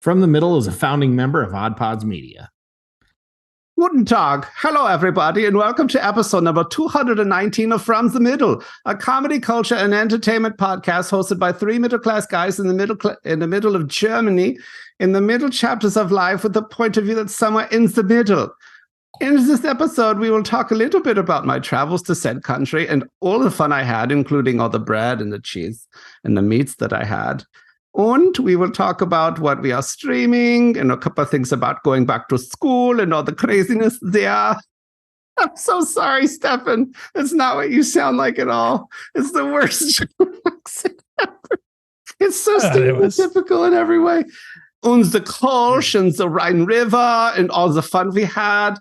From the Middle is a founding member of Odd Pods Media. Guten Tag. Hello, everybody, and welcome to episode number 219 of From the Middle, a comedy, culture, and entertainment podcast hosted by three middle-class guys in the middle of Germany, in the middle chapters of life with a point of view that's somewhere in the middle. In this episode, we will talk a little bit about my travels to said country and all the fun I had, including all the bread and the cheese and the meats that I had. And we will talk about what we are streaming and a couple of things about going back to school and all the craziness there. I'm so sorry, Stefan. It's not what you sound like at all. It's the worst accent ever. It's so stereotypical in every way. And the Kölsch and the Rhine River and all the fun we had.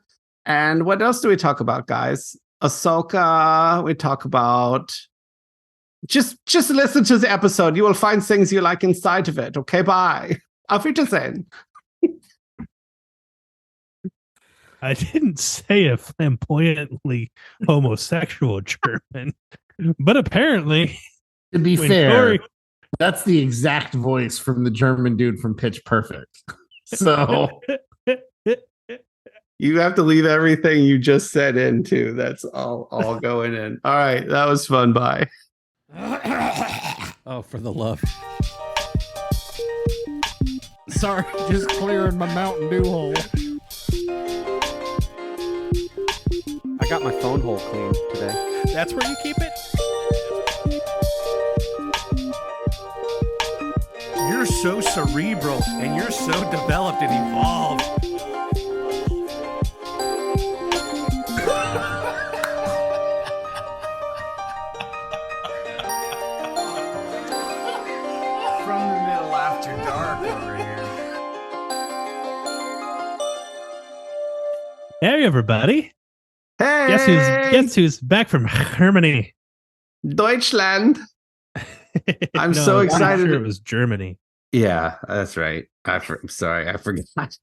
And what else do we talk about, guys? Ahsoka. We talk about... Just listen to the episode. You will find things you like inside of it. Okay, bye. Auf Wiedersehen. I didn't say a flamboyantly homosexual German, but apparently... To be fair, that's the exact voice from the German dude from Pitch Perfect. So... You have to leave everything you just said in, too. That's all going in. All right, that was fun. Bye. Oh, for the love. Sorry, just clearing my Mountain Dew hole. I got my phone hole cleaned today. That's where you keep it? You're so cerebral and you're so developed and evolved. Hey, everybody. Hey. Guess who's back from Germany? Deutschland. I'm so excited. I'm sure it was Germany. Yeah, that's right. I'm sorry, I forgot.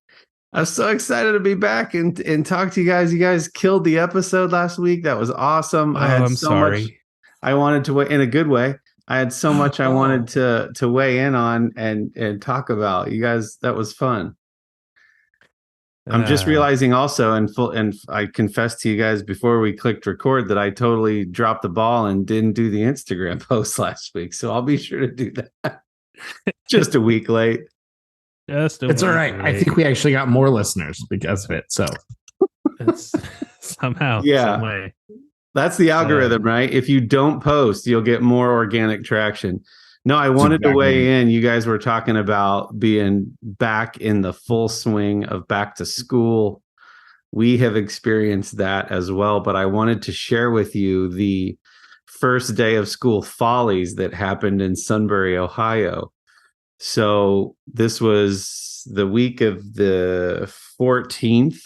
I'm so excited to be back and talk to you guys. You guys killed the episode last week. That was awesome. I'm sorry. Much I wanted to, in a good way. I had so much I wanted to weigh in on and talk about. You guys, that was fun. I'm just realizing also, and I confessed to you guys before we clicked record that I totally dropped the ball and didn't do the Instagram post last week. So I'll be sure to do that. Just a week late. It's all right. I think we actually got more listeners because of it. So it's somehow, yeah, some way. That's the algorithm, right? If you don't post, you'll get more organic traction. No, I wanted to weigh in. You guys were talking about being back in the full swing of back to school. We have experienced that as well, but I wanted to share with you the first day of school follies that happened in Sunbury, Ohio. So this was the week of the 14th.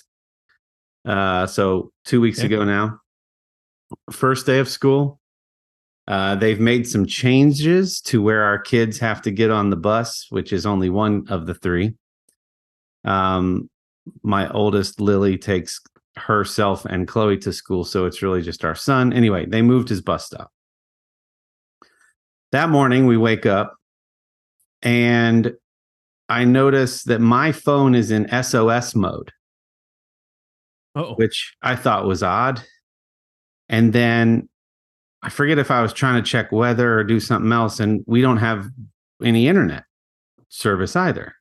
So 2 weeks ago now. First day of school. They've made some changes to where our kids have to get on the bus, which is only one of the three. My oldest, Lily, takes herself and Chloe to school, so it's really just our son. Anyway, they moved his bus stop. That morning, we wake up, and I notice that my phone is in SOS mode, which I thought was odd. And then I forget if I was trying to check weather or do something else, and we don't have any internet service either.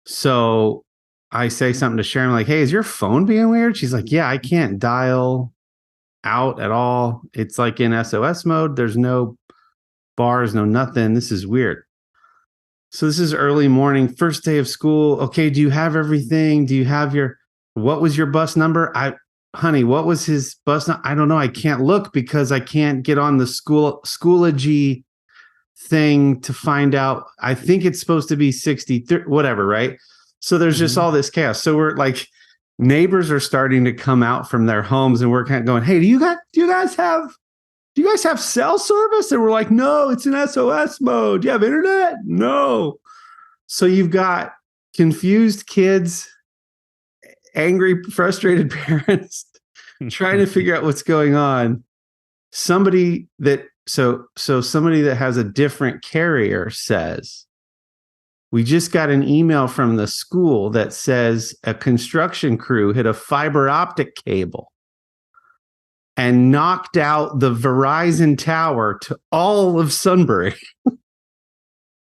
So I say something to Sharon, like, hey, is your phone being weird? She's like, yeah, I can't dial out at all. It's like in SOS mode. There's no bars, no nothing. This is weird. So this is early morning, first day of school. Okay, do you have everything? Do you have what was your bus number? Honey, what was his bus? I don't know. I can't look because I can't get on the Schoology thing to find out. I think it's supposed to be 63, whatever, right? So there's just all this chaos. So we're like, neighbors are starting to come out from their homes, and we're kind of going, hey, do you guys have cell service? And we're like, no, it's in SOS mode. Do you have internet? No. So you've got confused kids, angry, frustrated parents trying to figure out what's going on. Somebody that has a different carrier says, We just got an email from the school that says a construction crew hit a fiber optic cable and knocked out the Verizon tower to all of Sunbury.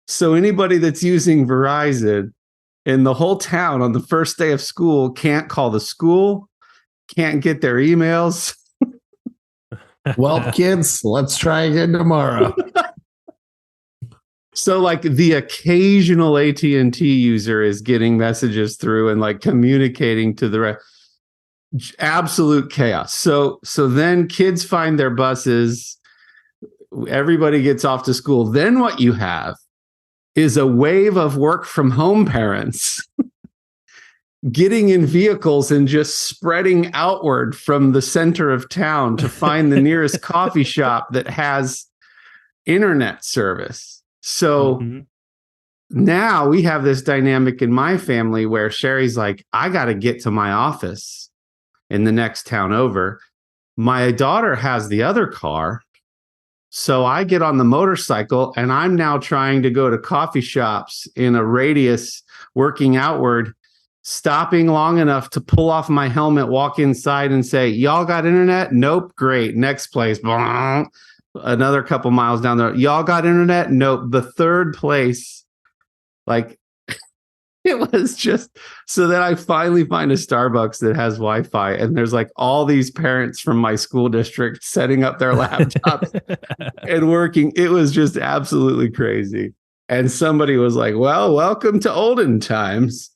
So anybody that's using Verizon in the whole town on the first day of school can't call the school, can't get their emails. Well, kids, let's try again tomorrow. So like the occasional AT&T user is getting messages through and like communicating to the rest. Absolute chaos. So then kids find their buses. Everybody gets off to school. Then what you have is a wave of work from home parents getting in vehicles and just spreading outward from the center of town to find the nearest coffee shop that has internet service. So now we have this dynamic in my family where Sherry's like, I got to get to my office in the next town over. My daughter has the other car. So I get on the motorcycle and I'm now trying to go to coffee shops in a radius working outward, stopping long enough to pull off my helmet, walk inside and say, y'all got internet? Nope. Great. Next place. Another couple miles down there. Y'all got internet? Nope. The third place. Like it was just so that I finally find a Starbucks that has Wi-Fi and there's like all these parents from my school district setting up their laptops and working. It was just absolutely crazy. And somebody was like, well, welcome to olden times.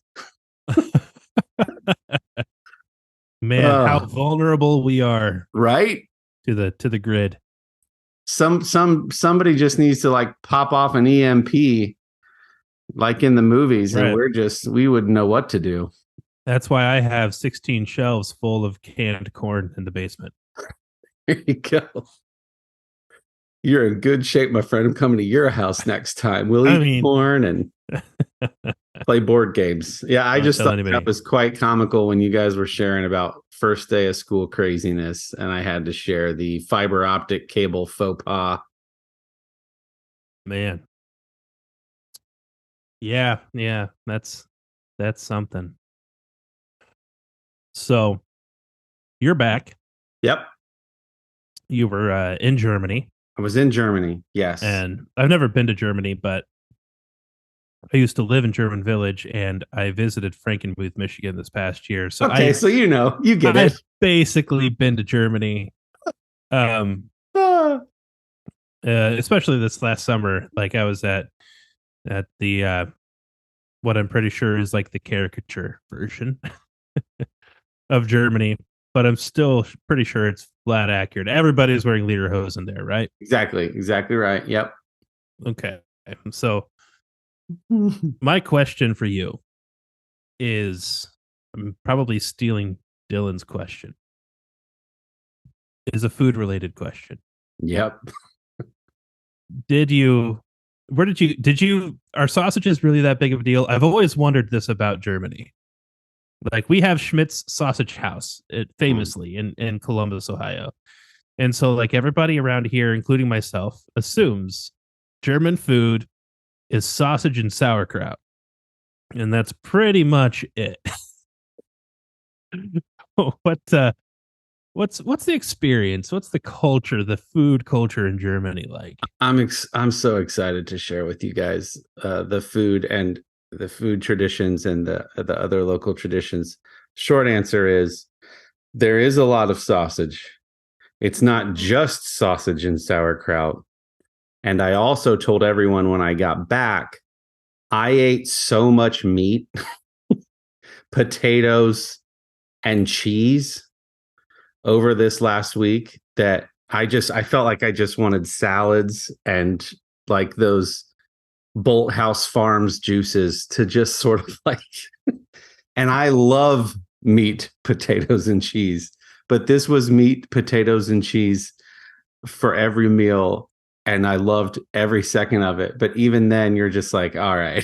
Man, how vulnerable we are, right? To the grid. Somebody just needs to like pop off an EMP like in the movies, right. And we wouldn't know what to do. That's why I have 16 shelves full of canned corn in the basement. There you go. You're in good shape, my friend. I'm coming to your house next time. We'll eat corn and play board games. Yeah, I just thought that was quite comical when you guys were sharing about first day of school craziness, and I had to share the fiber optic cable faux pas. Man. Yeah, that's something. So you're back. Yep. You were in Germany. I was in Germany, yes. And I've never been to Germany, but I used to live in German Village, and I visited Frankenmuth, Michigan this past year. So so you get it. I've basically been to Germany, especially this last summer. Like I was at the what I'm pretty sure is like the caricature version of Germany, but I'm still pretty sure it's flat accurate. Everybody's wearing lederhosen there, right? Exactly right. Yep. Okay, so my question for you is, I'm probably stealing Dillon's question, is a food related question. Yep. Are sausages really that big of a deal? I've always wondered this about Germany. Like we have Schmidt's Sausage House, famously in Columbus, Ohio. And so like everybody around here, including myself, assumes German food is sausage and sauerkraut. And that's pretty much it. What's the experience? What's the culture, the food culture in Germany like? I'm so excited to share with you guys the food and the food traditions and the other local traditions. Short answer is there is a lot of sausage. It's not just sausage and sauerkraut. And I also told everyone when I got back, I ate so much meat, potatoes, and cheese over this last week that I felt like I just wanted salads and like those Bolt House Farms juices to just sort of like, and I love meat, potatoes, and cheese, but this was meat, potatoes, and cheese for every meal. And I loved every second of it. But even then you're just like, all right,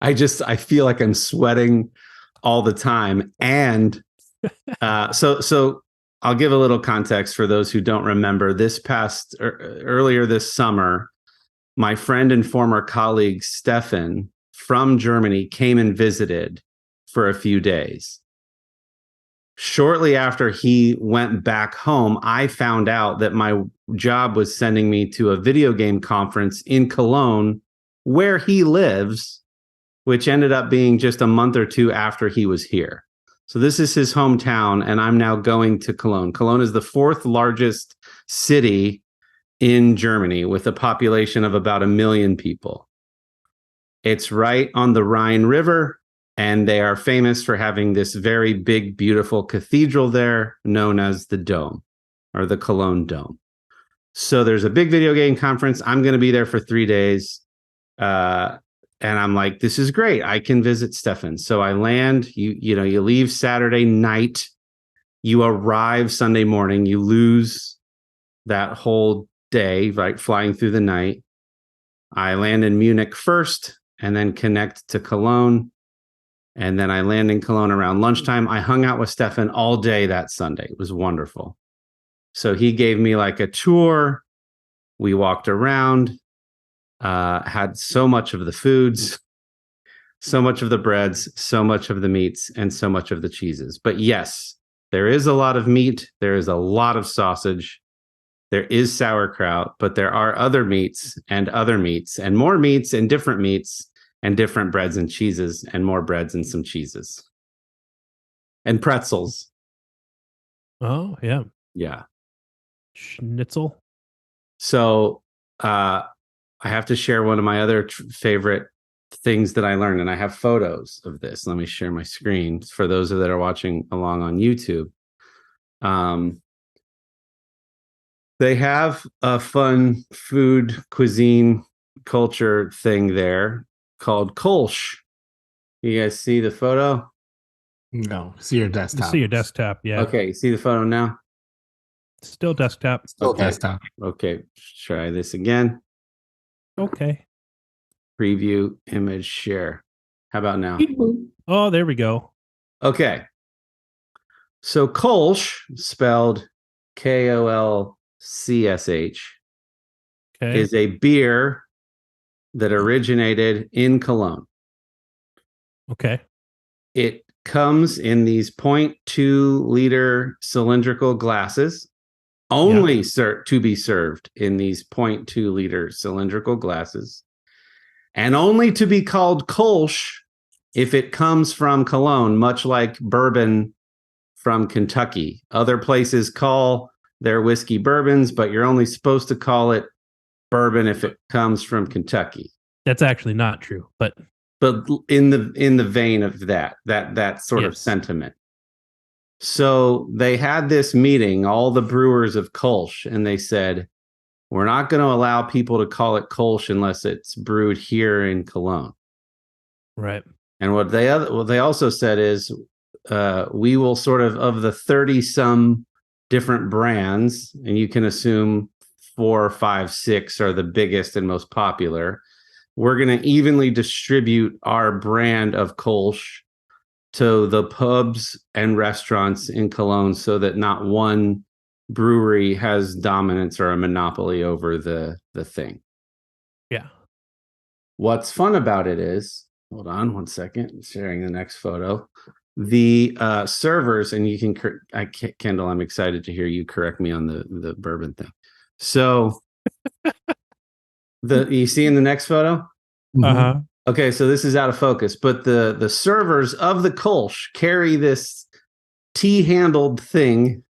I feel like I'm sweating all the time. And so I'll give a little context for those who don't remember. Earlier this summer, my friend and former colleague, Stefan, from Germany came and visited for a few days. Shortly after he went back home, I found out that my job was sending me to a video game conference in Cologne, where he lives, which ended up being just a month or two after he was here. So this is his hometown, and I'm now going to Cologne. Cologne is the 4th largest city in Germany with a population of about 1 million people. It's right on the Rhine River, and they are famous for having this very big, beautiful cathedral there known as the Dome, or the Cologne Dome. So there's a big video game conference. I'm going to be there for 3 days. And I'm like, this is great. I can visit Stefan. So I land, you leave Saturday night, you arrive Sunday morning, you lose that whole day, right? Flying through the night. I land in Munich first and then connect to Cologne. And then I land in Cologne around lunchtime. I hung out with Stefan all day that Sunday. It was wonderful. So he gave me like a tour. We walked around. Had so much of the foods, so much of the breads, so much of the meats, and so much of the cheeses. But yes, there is a lot of meat. There is a lot of sausage. There is sauerkraut, but there are other meats and more meats and different breads and cheeses and more breads and some cheeses and pretzels. Oh, yeah. Yeah. Schnitzel. So, I have to share one of my other favorite things that I learned, and I have photos of this. Let me share my screen for those that are watching along on YouTube. They have a fun food cuisine culture thing there called Kölsch. You guys see the photo? No, see your desktop. See your desktop, yeah. Okay, you see the photo now? Still desktop. Still desktop. Okay, try this again. Okay. Preview, image, share. How about now? Oh, there we go. Okay. So Kölsch, spelled Kolcsh, Okay. is a beer that originated in Cologne. Okay. It comes in these 0.2 liter cylindrical glasses, only to be served in these 0.2 liter cylindrical glasses, and only to be called Kölsch if it comes from Cologne, much like bourbon from Kentucky. Other places call their whiskey bourbons, but you're only supposed to call it bourbon if it comes from Kentucky. That's actually not true, but in the vein of that sort of sentiment. So they had this meeting, all the brewers of Kölsch, and they said, we're not going to allow people to call it Kölsch unless it's brewed here in Cologne. Right. And what they also said is, we will sort of the 30 some different brands, and you can assume 4, 5, 6 are the biggest and most popular. We're going to evenly distribute our brand of Kölsch to the pubs and restaurants in Cologne so that not one brewery has dominance or a monopoly over the thing. Yeah. What's fun about it is, hold on one second, I'm sharing the next photo. The servers, and you can, Kendall, I'm excited to hear you correct me on the bourbon thing. So you see in the next photo? Uh-huh. Okay, so this is out of focus, but the servers of the Kölsch carry this T-handled thing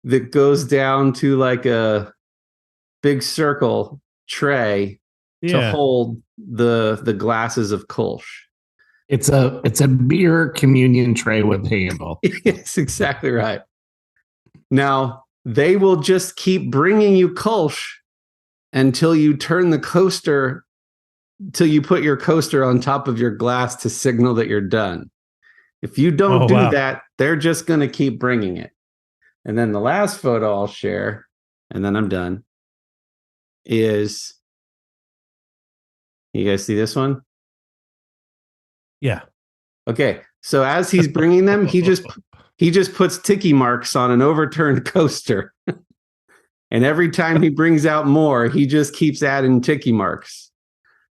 that goes down to like a big circle tray to hold the glasses of Kölsch. It's a beer communion tray with handle. Yes, exactly right. Now, they will just keep bringing you Kölsch until you turn the coaster, till you put your coaster on top of your glass to signal that you're done. If you don't do that, they're just going to keep bringing it. And then the last photo I'll share, and then I'm done, is, you guys see this one? Yeah. Okay, so as he's bringing them, he just puts ticky marks on an overturned coaster. And every time he brings out more, he just keeps adding ticky marks.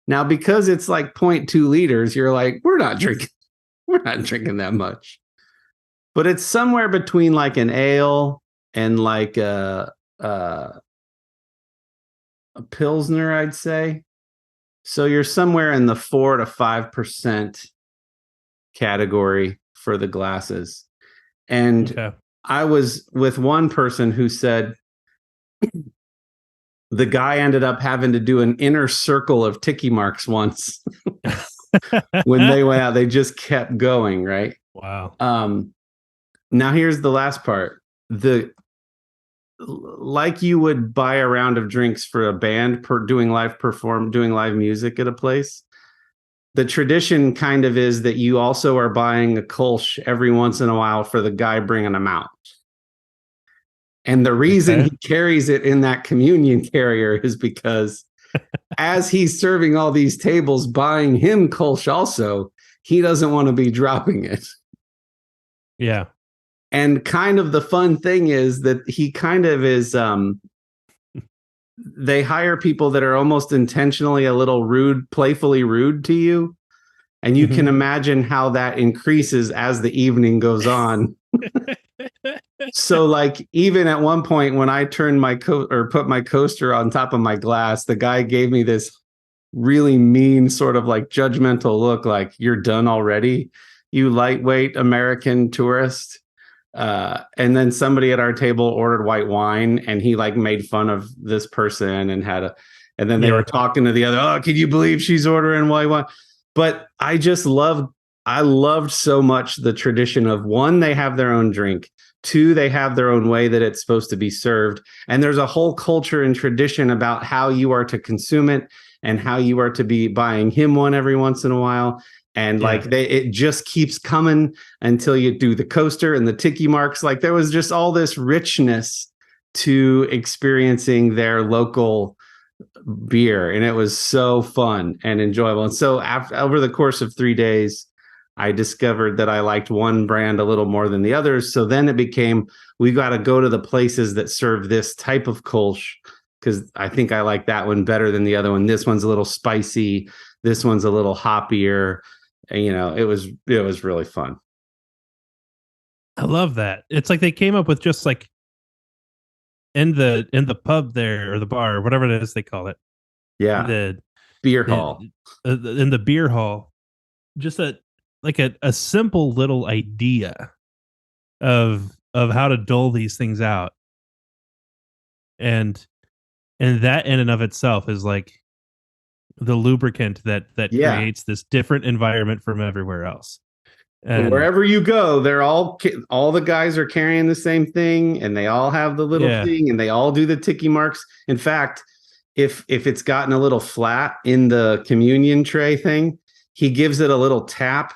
Now, because it's like 0.2 liters, you're like, we're not drinking that much. But it's somewhere between like an ale and like a Pilsner, I'd say. So you're somewhere in the 4 to 5% category for the glasses. And Okay. I was with one person who said the guy ended up having to do an inner circle of ticky marks once. When they went out, they just kept going, right? Wow. Now here's the last part. Like you would buy a round of drinks for a band doing live music at a place. The tradition kind of is that you also are buying a Kölsch every once in a while for the guy bringing them out. And the reason he carries it in that communion carrier is because as he's serving all these tables buying him Kölsch also, he doesn't want to be dropping it. Yeah. And kind of the fun thing is that he kind of is they hire people that are almost intentionally a little rude, playfully rude to you. And you can imagine how that increases as the evening goes on. So like even at one point when I turned put my coaster on top of my glass, the guy gave me this really mean sort of like judgmental look, like, you're done already, you lightweight American tourist. And then somebody at our table ordered white wine, and he like made fun of this person and and then they were talking to the other, oh, can you believe she's ordering white wine? But I loved so much the tradition of, one, they have their own drink. Two, they have their own way that it's supposed to be served. And there's a whole culture and tradition about how you are to consume it and how you are to be buying him one every once in a while. And like it just keeps coming until you do the coaster and the ticky marks. Like there was just all this richness to experiencing their local beer. And it was so fun and enjoyable. And so over the course of 3 days, I discovered that I liked one brand a little more than the others. So then it became, we got to go to the places that serve this type of Kölsch, because I think I like that one better than the other one. This one's a little spicy. This one's a little hoppier. And, you know, it was really fun. I love that. It's like they came up with just like in the pub there, or the bar, or whatever it is they call it. Yeah. The beer hall. In the beer hall. Just a simple little idea of how to dole these things out. And that in and of itself is like the lubricant that creates this different environment from everywhere else. And wherever you go, they're all the guys are carrying the same thing, and they all have the little thing, and they all do the ticky marks. In fact, if it's gotten a little flat in the communion tray thing, he gives it a little tap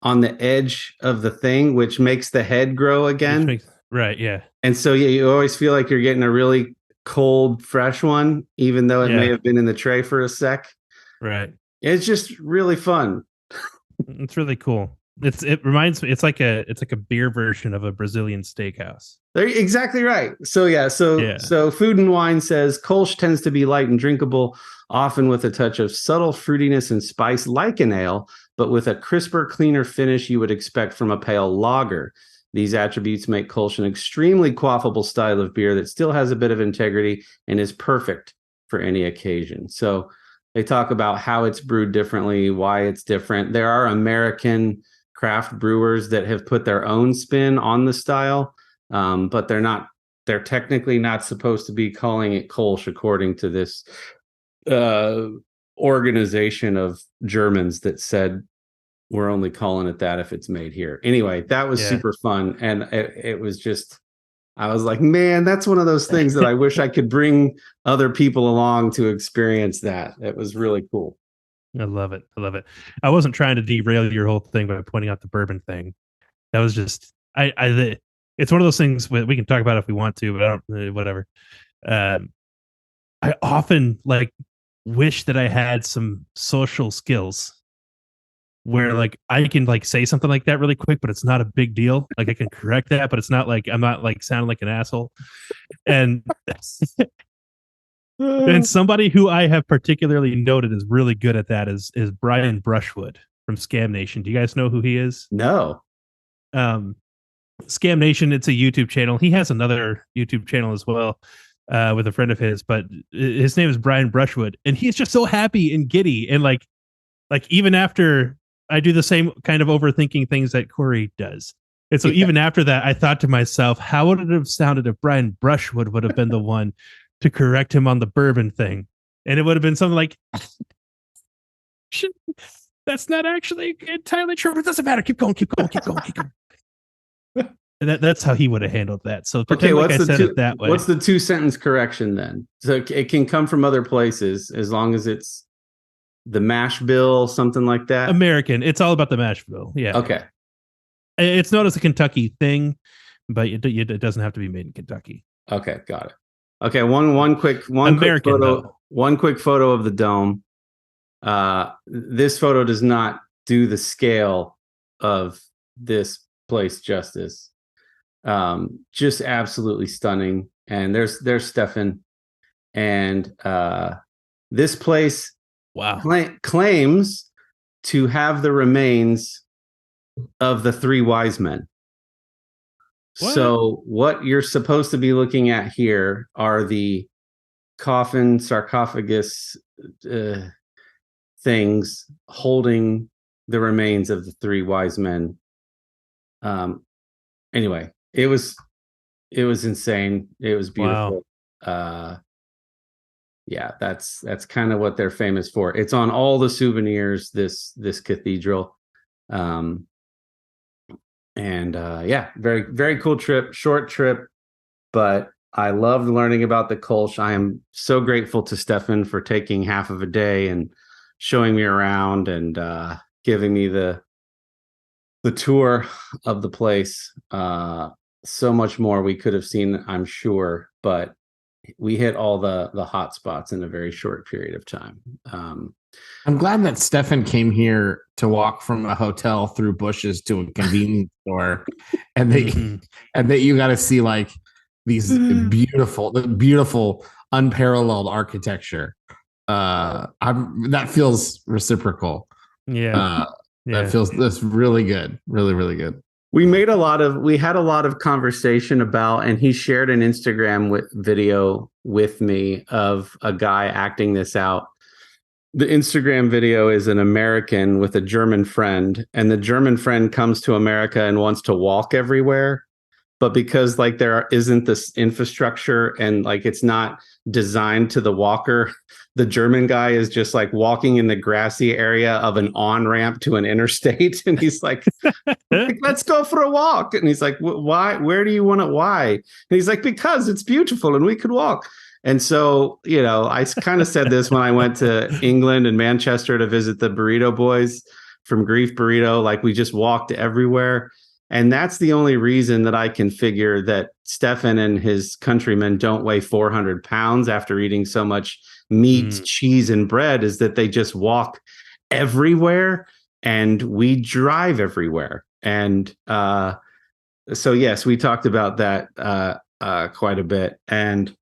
on the edge of the thing, which makes the head grow again. Right. Yeah. And so you always feel like you're getting a really cold, fresh one, even though it may have been in the tray for a sec. Right. It's just really fun. It's really cool. It reminds me, it's like a beer version of a Brazilian steakhouse. They're exactly right. So Food and Wine says Kölsch tends to be light and drinkable, often with a touch of subtle fruitiness and spice like an ale, but with a crisper, cleaner finish you would expect from a pale lager. These attributes make Kölsch an extremely quaffable style of beer that still has a bit of integrity and is perfect for any occasion. So they talk about how it's brewed differently, why it's different. There are American craft brewers that have put their own spin on the style, but they're technically not supposed to be calling it Kölsch, according to this organization of Germans that said, we're only calling it that if it's made here. Anyway, that was super fun. And it was just, I was like, man, that's one of those things that I wish I could bring other people along to experience that. It was really cool. I love it. I wasn't trying to derail your whole thing by pointing out the bourbon thing. That was just, it's one of those things we can talk about if we want to, but I don't, whatever. I often wish that I had some social skills where like I can like say something like that really quick, but it's not a big deal. Like I can correct that, but it's not like I'm not like sounding like an asshole. And And somebody who I have particularly noted is really good at that is Brian Brushwood from Scam Nation. Do you guys know who he is? No. Scam Nation, it's a YouTube channel. He has another YouTube channel as well with a friend of his, but his name is Brian Brushwood, and he's just so happy and giddy, and like even after I do the same kind of overthinking things that Kory does. And so even after that, I thought to myself, how would it have sounded if Brian Brushwood would have been the one to correct him on the bourbon thing? And it would have been something like, that's not actually entirely true, but it doesn't matter. Keep going. And that's how he would have handled that. So Okay, like I said it that way. What's the 2-sentence correction then? So it can come from other places as long as it's the mash bill, something like that. American. It's all about the mash bill. Yeah. Okay. It's known as a Kentucky thing, but it doesn't have to be made in Kentucky. Okay, got it. Okay, one quick photo of the dome. This photo does not do the scale of this place justice. Just absolutely stunning. And there's Stefan, and this place claims to have the remains of the 3 wise men. What? So what you're supposed to be looking at here are the coffin, sarcophagus things holding the remains of the 3 wise men. Anyway, it was insane. It was beautiful. Wow. Yeah, that's kind of what they're famous for. It's on all the souvenirs, this cathedral. Yeah, very, very cool trip, short trip, but I loved learning about the Kölsch. I am so grateful to Stefan for taking half of a day and showing me around and giving me the tour of the place. So much more we could have seen, I'm sure, but we hit all the hot spots in a very short period of time. I'm glad that Stefan came here to walk from a hotel through bushes to a convenience store, and that you got to see like these beautiful, unparalleled architecture. That feels reciprocal. Yeah, that's really good, really, really good. We had a lot of conversation about, and he shared an Instagram video with me of a guy acting this out. The Instagram video is an American with a German friend, and the German friend comes to America and wants to walk everywhere. But because like there isn't this infrastructure and like it's not designed to the walker, the German guy is just like walking in the grassy area of an on-ramp to an interstate. And he's like, let's go for a walk. And he's like, why? Where do you want it? Why? And he's like, because it's beautiful and we could walk. And so, I kind of said this when I went to England and Manchester to visit the burrito boys from Grief Burrito. Like we just walked everywhere. And that's the only reason that I can figure that Stefan and his countrymen don't weigh 400 pounds after eating so much meat, cheese, and bread, is that they just walk everywhere and we drive everywhere. And so, yes, we talked about that quite a bit. And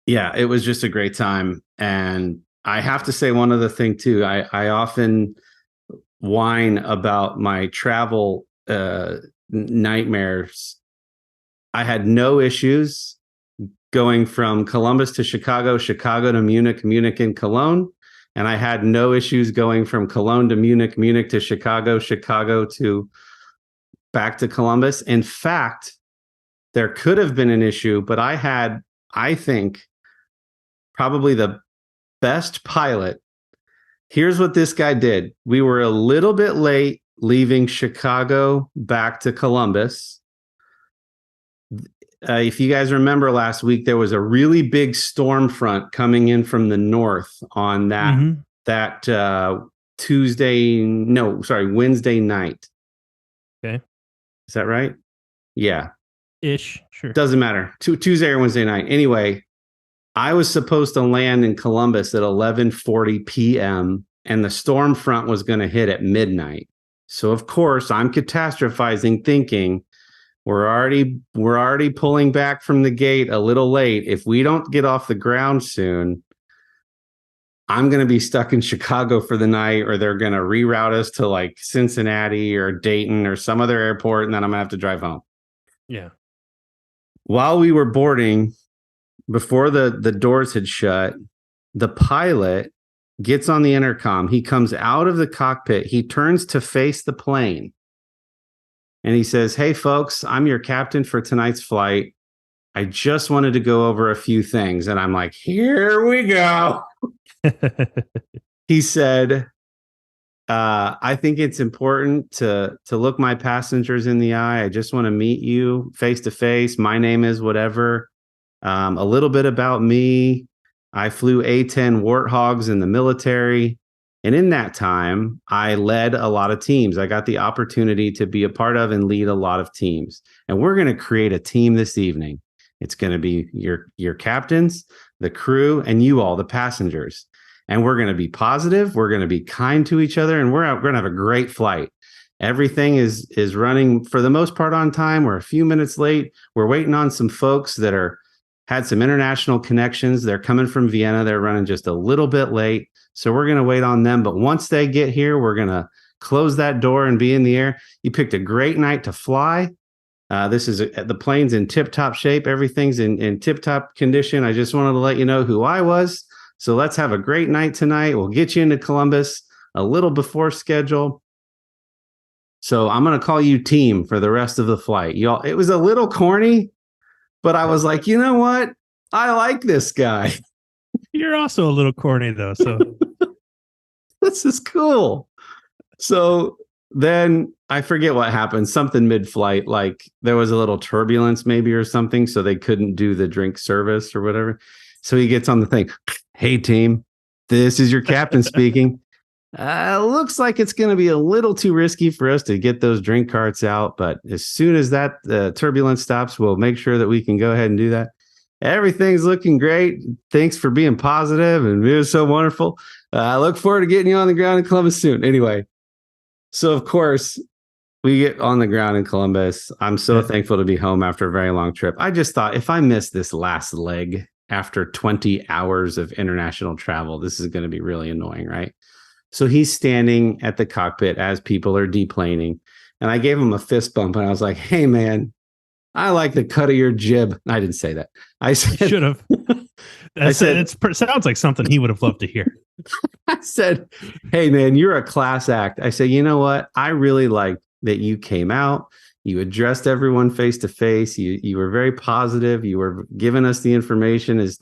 yeah, it was just a great time. And I have to say one other thing too. I often whine about my travel nightmares. I had no issues going from Columbus to Chicago, Chicago to Munich, Munich and Cologne. And I had no issues going from Cologne to Munich, Munich to Chicago, Chicago to back to Columbus. In fact, there could have been an issue, but I had, I think, probably the best pilot. Here's what this guy did. We were a little bit late leaving Chicago back to Columbus. If you guys remember last week, there was a really big storm front coming in from the north on that Wednesday night. Okay. Is that right? Yeah. Ish. Sure. Doesn't matter. Tuesday or Wednesday night. Anyway, I was supposed to land in Columbus at 11:40 p.m. and the storm front was going to hit at midnight. So, of course, I'm catastrophizing, thinking We're already pulling back from the gate a little late. If we don't get off the ground soon, I'm going to be stuck in Chicago for the night, or they're going to reroute us to like Cincinnati or Dayton or some other airport, and then I'm going to have to drive home. Yeah. While we were boarding, before the doors had shut, the pilot gets on the intercom. He comes out of the cockpit. He turns to face the plane. And he says, "Hey, folks, I'm your captain for tonight's flight. I just wanted to go over a few things." And I'm like, here we go. He said, I think it's important to look my passengers in the eye. I just want to meet you face to face. My name is whatever. A little bit about me. I flew A-10 Warthogs in the military. And in that time, I led a lot of teams. I got the opportunity to be a part of and lead a lot of teams. And we're going to create a team this evening. It's going to be your captains, the crew, and you all, the passengers. And we're going to be positive. We're going to be kind to each other. And we're going to have a great flight. Everything is running for the most part on time. We're a few minutes late. We're waiting on some folks that had some international connections. They're coming from Vienna. They're running just a little bit late. So we're going to wait on them. But once they get here, we're going to close that door and be in the air. You picked a great night to fly. The plane's in tip-top shape. Everything's in tip-top condition. I just wanted to let you know who I was. So let's have a great night tonight. We'll get you into Columbus a little before schedule. So I'm going to call you team for the rest of the flight. Y'all, it was a little corny, but I was like, you know what? I like this guy. You're also a little corny, though. So this is cool. So then I forget what happened. Something mid-flight, like there was a little turbulence maybe or something. So they couldn't do the drink service or whatever. So he gets on the thing. "Hey, team, this is your captain speaking. Looks like it's going to be a little too risky for us to get those drink carts out. But as soon as that turbulence stops, we'll make sure that we can go ahead and do that. Everything's looking great. Thanks for being positive, and it was so wonderful. I look forward to getting you on the ground in Columbus soon." Anyway, so of course, we get on the ground in Columbus. I'm so thankful to be home after a very long trip. I just thought, if I miss this last leg after 20 hours of international travel, this is going to be really annoying, right? So he's standing at the cockpit as people are deplaning. And I gave him a fist bump and I was like, "Hey, man, I like the cut of your jib." I didn't say that. I said, should have. It sounds like something he would have loved to hear. I said, "Hey, man, you're a class act." I said, "You know what? I really like that you came out. You addressed everyone face to face. You were very positive. You were giving us the information as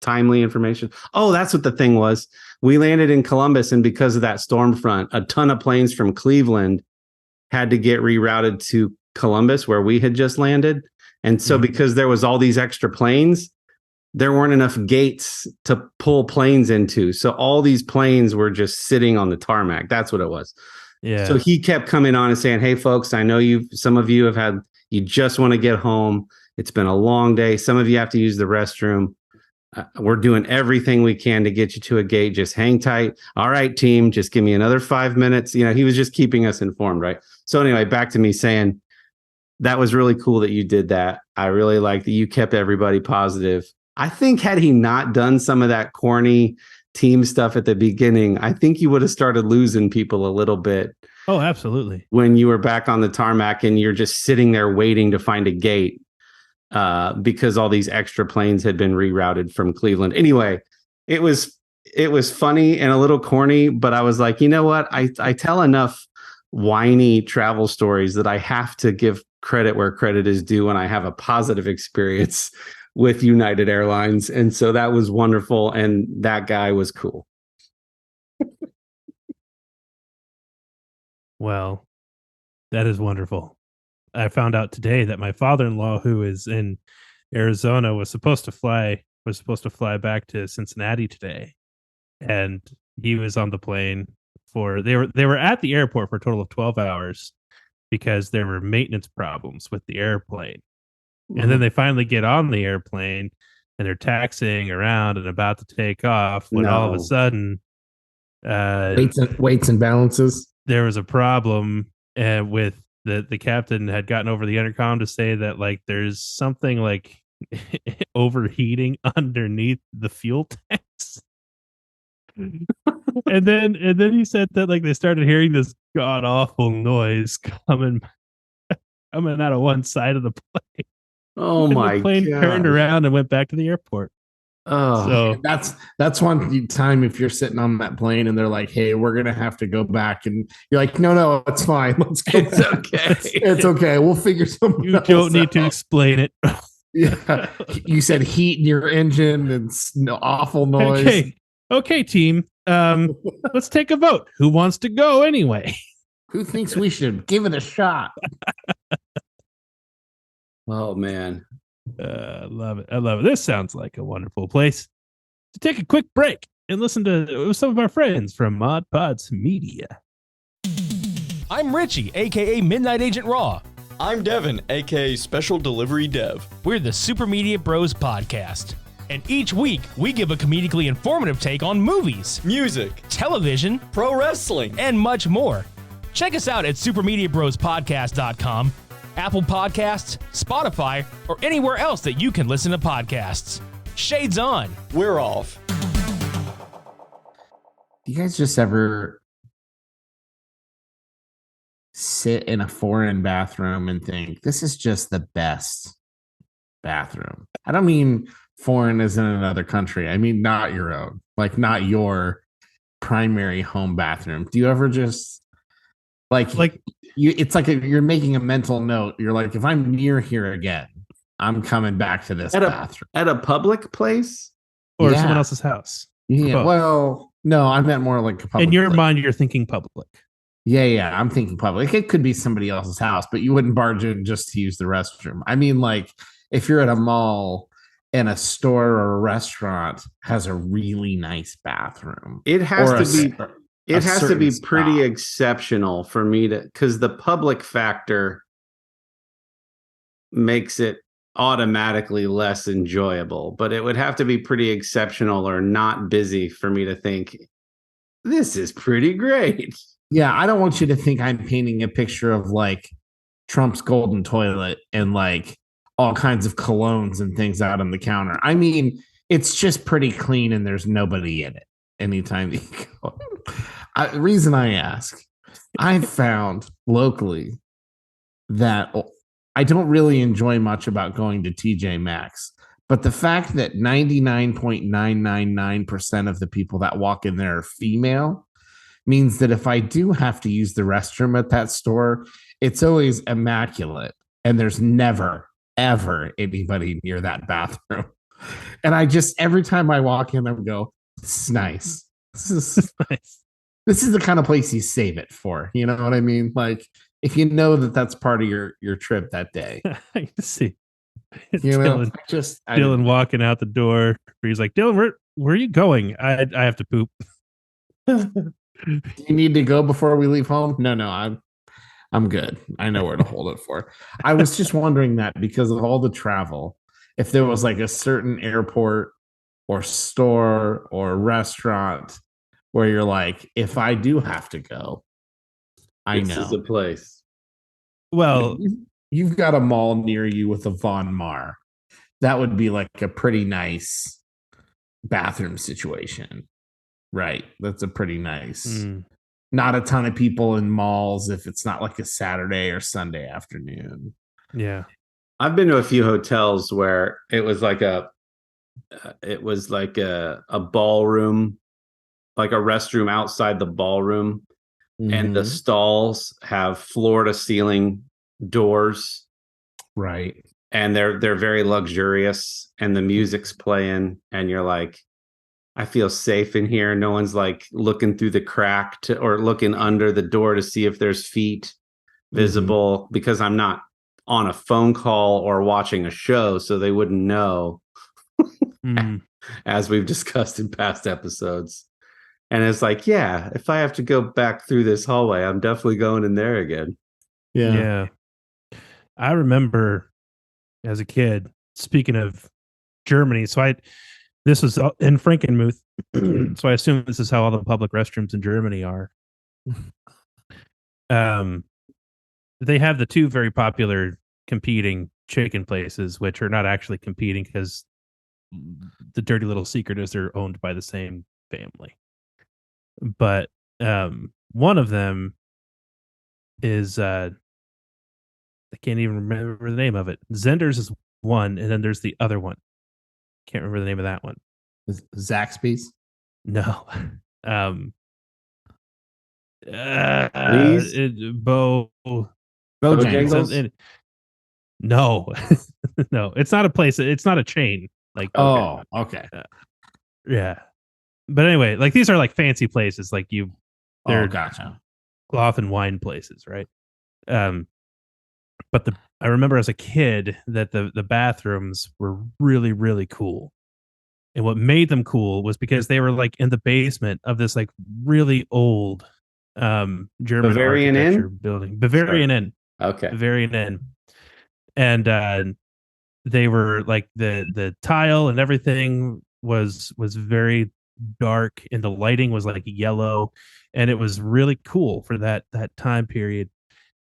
timely information." Oh, that's what the thing was. We landed in Columbus, and because of that storm front, a ton of planes from Cleveland had to get rerouted to Columbus, where we had just landed. And so because there was all these extra planes, there weren't enough gates to pull planes into. So all these planes were just sitting on the tarmac. That's what it was. Yeah. So he kept coming on and saying, "Hey, folks, I know some of you you just want to get home. It's been a long day. Some of you have to use the restroom. We're doing everything we can to get you to a gate. Just hang tight. All right, team, just give me another 5 minutes." He was just keeping us informed, right? So anyway, back to me saying, that was really cool that you did that. I really like that you kept everybody positive. I think had he not done some of that corny team stuff at the beginning, I think you would have started losing people a little bit. Oh, absolutely. When you were back on the tarmac and you're just sitting there waiting to find a gate because all these extra planes had been rerouted from Cleveland. Anyway, it was funny and a little corny, but I was like, you know what? I tell enough whiny travel stories that I have to give credit where credit is due when I have a positive experience with United Airlines. And so that was wonderful. And that guy was cool. Well, that is wonderful. I found out today that my father-in-law, who is in Arizona, was supposed to fly back to Cincinnati today. And he was on the plane they were at the airport for a total of 12 hours because there were maintenance problems with the airplane. And then they finally get on the airplane and they're taxiing around and about to take off when all of a sudden weights and balances. There was a problem with the captain had gotten over the intercom to say that like there's something like overheating underneath the fuel tanks. and then he said that like they started hearing this god awful noise coming out of one side of the plane. Oh and my the plane turned god. around and went back to the airport. Oh, So That's one time if you're sitting on that plane and they're like, "Hey, we're gonna have to go back," and you're like, "No, it's fine. Let's go. it's okay. It's okay. We'll figure something. you don't need to explain it. Yeah, you said heat in your engine and awful noise. Okay, team. Let's take a vote. Who wants to go anyway? Who thinks we should give it a shot? Oh man. I love it. This sounds like a wonderful place to take a quick break and listen to some of our friends from Mod Pod's Media. I'm Richie, aka Midnight Agent Raw. I'm Devin, aka Special Delivery Dev. We're the Super Media Bros podcast. And each week, we give a comedically informative take on movies, Music, television, pro wrestling, and much more. Check us out at supermediabrospodcast.com, Apple Podcasts, Spotify, or anywhere else that you can listen to podcasts. Shades on. We're off. Do you guys just ever sit in a foreign bathroom and think, this is just the best bathroom? I don't mean foreign as in another country. I mean not your own, like not your primary home bathroom. Do you ever just like it's like you're making a mental note. You're like, if I'm near here again, I'm coming back to this bathroom. At a public place? Or someone else's house. Yeah. Well, no, I meant more like a public In your place. mind, you're thinking public. Yeah, I'm thinking public. It could be somebody else's house, but you wouldn't barge in just to use the restroom. I mean, like if you're at a mall and a store or a restaurant has a really nice bathroom. It has to be pretty exceptional for me to, because the public factor makes it automatically less enjoyable, but it would have to be pretty exceptional or not busy for me to think this is pretty great. Yeah, I don't want you to think I'm painting a picture of like Trump's golden toilet and like all kinds of colognes and things out on the counter. I mean, it's just pretty clean and there's nobody in it anytime you go. The reason I ask, I've found locally that I don't really enjoy much about going to TJ Maxx, but the fact that 99.999% of the people that walk in there are female means that if I do have to use the restroom at that store, it's always immaculate and there's never, ever anybody near that bathroom. And I just, every time I walk in, I go, this is nice. This is nice. This is the kind of place you save it for. You know what I mean? Like, if you know that that's part of your trip that day. I can see. You know, Dillon walking out the door. He's like, Dillon, where are you going? I have to poop. Do you need to go before we leave home? No, I'm good. I know where to hold it for. I was just wondering that because of all the travel, if there was like a certain airport or store or restaurant where you're like, if I do have to go, This is a place. Well, you've got a mall near you with a Von Mar. That would be like a pretty nice bathroom situation. Right. That's a pretty nice. Not a ton of people in malls if it's not like a Saturday or Sunday afternoon. Yeah. I've been to a few hotels where it was like a ballroom, like a restroom outside the ballroom, and the stalls have floor to ceiling doors. Right. And they're very luxurious and the music's playing and you're like, I feel safe in here. No one's like looking through the crack or looking under the door to see if there's feet visible because I'm not on a phone call or watching a show, so they wouldn't know, as we've discussed in past episodes. And it's like, yeah, if I have to go back through this hallway, I'm definitely going in there again. Yeah. I remember as a kid, speaking of Germany, this was in Frankenmuth, so I assume this is how all the public restrooms in Germany are. they have the two very popular competing chicken places, which are not actually competing because the dirty little secret is they're owned by the same family. But one of them is I can't even remember the name of it. Zender's is one, and then there's the other one. Can't remember the name of that one. Zaxby's? No. Please? Bojangles? No. No, it's not a place. It's not a chain. Like, okay. Yeah. But anyway, like these are like fancy places. Like they're gotcha. cloth and wine places, right? But I remember as a kid that the bathrooms were really, really cool. And what made them cool was because they were like in the basement of this like really old German Bavarian architecture Inn? building. Bavarian Inn. Okay. Bavarian Inn. And they were like the tile and everything was very dark, and the lighting was like yellow, and it was really cool for that time period.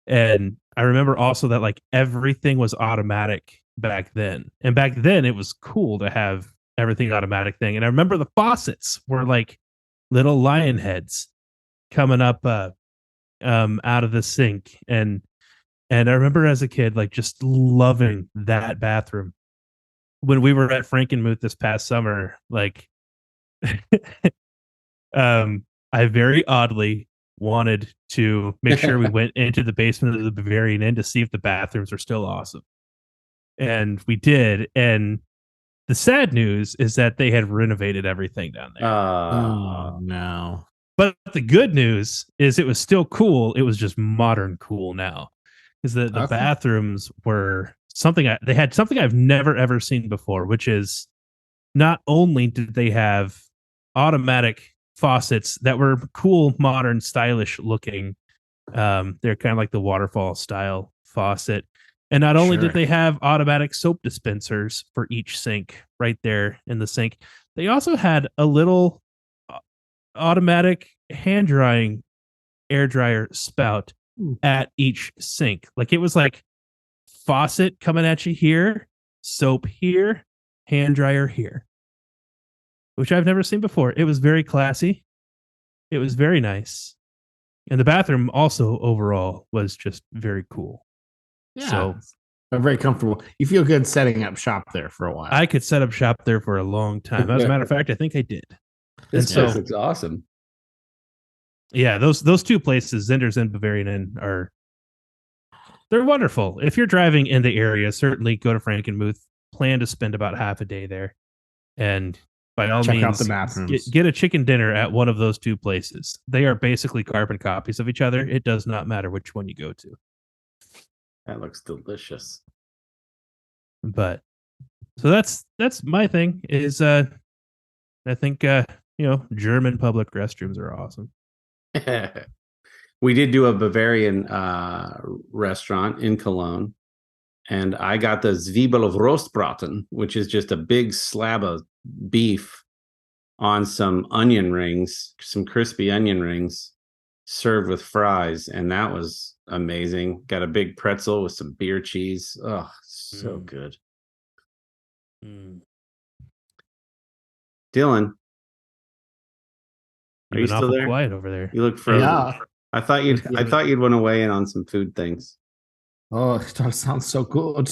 And I remember also that like everything was automatic back then. And back then it was cool to have everything automatic thing. And I remember the faucets were like little lion heads coming up out of the sink. And I remember as a kid, like just loving that bathroom. When we were at Frankenmuth this past summer, like I very oddly wanted to make sure we went into the basement of the Bavarian Inn to see if the bathrooms were still awesome. And we did. And the sad news is that they had renovated everything down there. Oh, no. But the good news is it was still cool. It was just modern cool now. Because the bathrooms were they had something I've never ever seen before, which is not only did they have automatic faucets that were cool, modern, stylish looking. They're kind of like the waterfall style faucet. And not only did they have automatic soap dispensers for each sink right there in the sink, they also had a little automatic hand drying air dryer spout at each sink. Like it was like faucet coming at you here, soap here, hand dryer here, which I've never seen before. It was very classy. It was very nice. And the bathroom also overall was just very cool. Yeah. So I'm very comfortable. You feel good setting up shop there for a while. I could set up shop there for a long time. As a matter of fact, I think I did. This place looks awesome. Yeah, those two places, Zender's and Bavarian Inn, they're wonderful. If you're driving in the area, certainly go to Frankenmuth. Plan to spend about half a day there. And by all check means, out the bathrooms. Get a chicken dinner at one of those two places. They are basically carbon copies of each other. It does not matter which one you go to. That looks delicious. But so that's my thing is I think German public restrooms are awesome. We did do a Bavarian restaurant in Cologne, and I got the Zwiebel of Rostbraten, which is just a big slab of beef on some onion rings, some crispy onion rings, served with fries, and that was amazing. Got a big pretzel with some beer cheese. Oh, so good. Dillon, are you still there? Quiet over there. You look frozen. Yeah. I thought you'd want to weigh in on some food things. Oh, that sounds so good.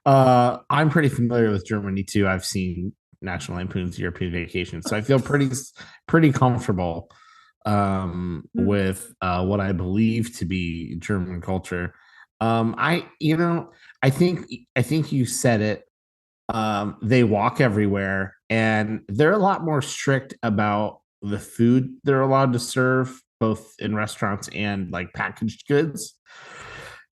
I'm pretty familiar with Germany too. I've seen National Lampoon's European Vacation, so I feel pretty comfortable with what I believe to be German culture. I think you said it. They walk everywhere, and they're a lot more strict about the food they're allowed to serve, both in restaurants and like packaged goods.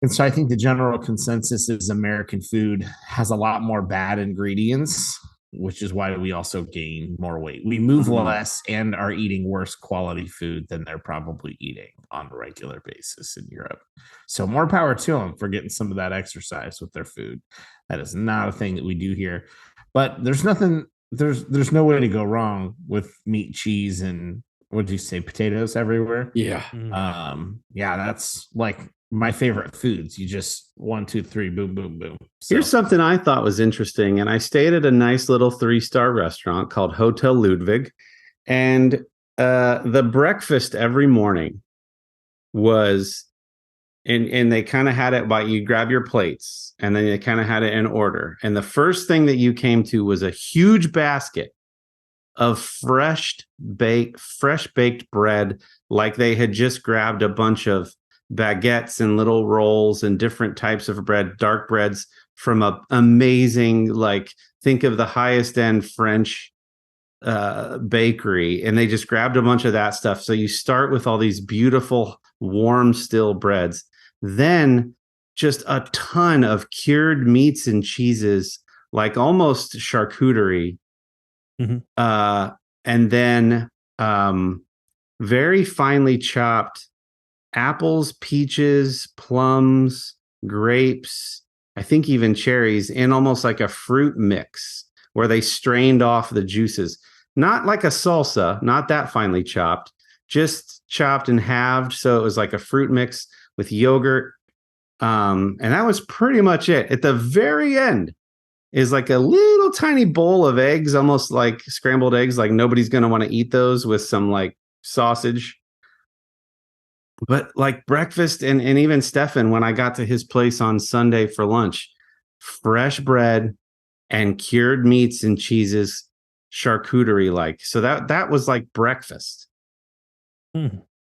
And so I think the general consensus is American food has a lot more bad ingredients, which is why we also gain more weight. We move less and are eating worse quality food than they're probably eating on a regular basis in Europe. So more power to them for getting some of that exercise with their food. That is not a thing that we do here. But there's no way to go wrong with meat, cheese, and what did you say, potatoes everywhere? Yeah. Yeah, that's like my favorite foods. You just 1, 2, 3, boom, boom, boom. So, Here's something I thought was interesting, and I stayed at a nice little 3-star restaurant called Hotel Ludwig, and the breakfast every morning was, and they kind of had it by, you grab your plates, and then they kind of had it in order. And the first thing that you came to was a huge basket of fresh baked bread, like they had just grabbed a bunch of baguettes and little rolls and different types of bread, dark breads from a amazing, like, think of the highest end French bakery, and they just grabbed a bunch of that stuff. So you start with all these beautiful warm still breads, then just a ton of cured meats and cheeses, like almost charcuterie. And then very finely chopped apples, peaches, plums, grapes, I think even cherries, in almost like a fruit mix where they strained off the juices. Not like a salsa, not that finely chopped, just chopped and halved. So it was like a fruit mix with yogurt. And that was pretty much it. At the very end is like a little tiny bowl of eggs, almost like scrambled eggs. Like nobody's going to want to eat those, with some like sausage. But like breakfast, and even Stefan, when I got to his place on Sunday for lunch, fresh bread and cured meats and cheeses, charcuterie like. So that was like breakfast.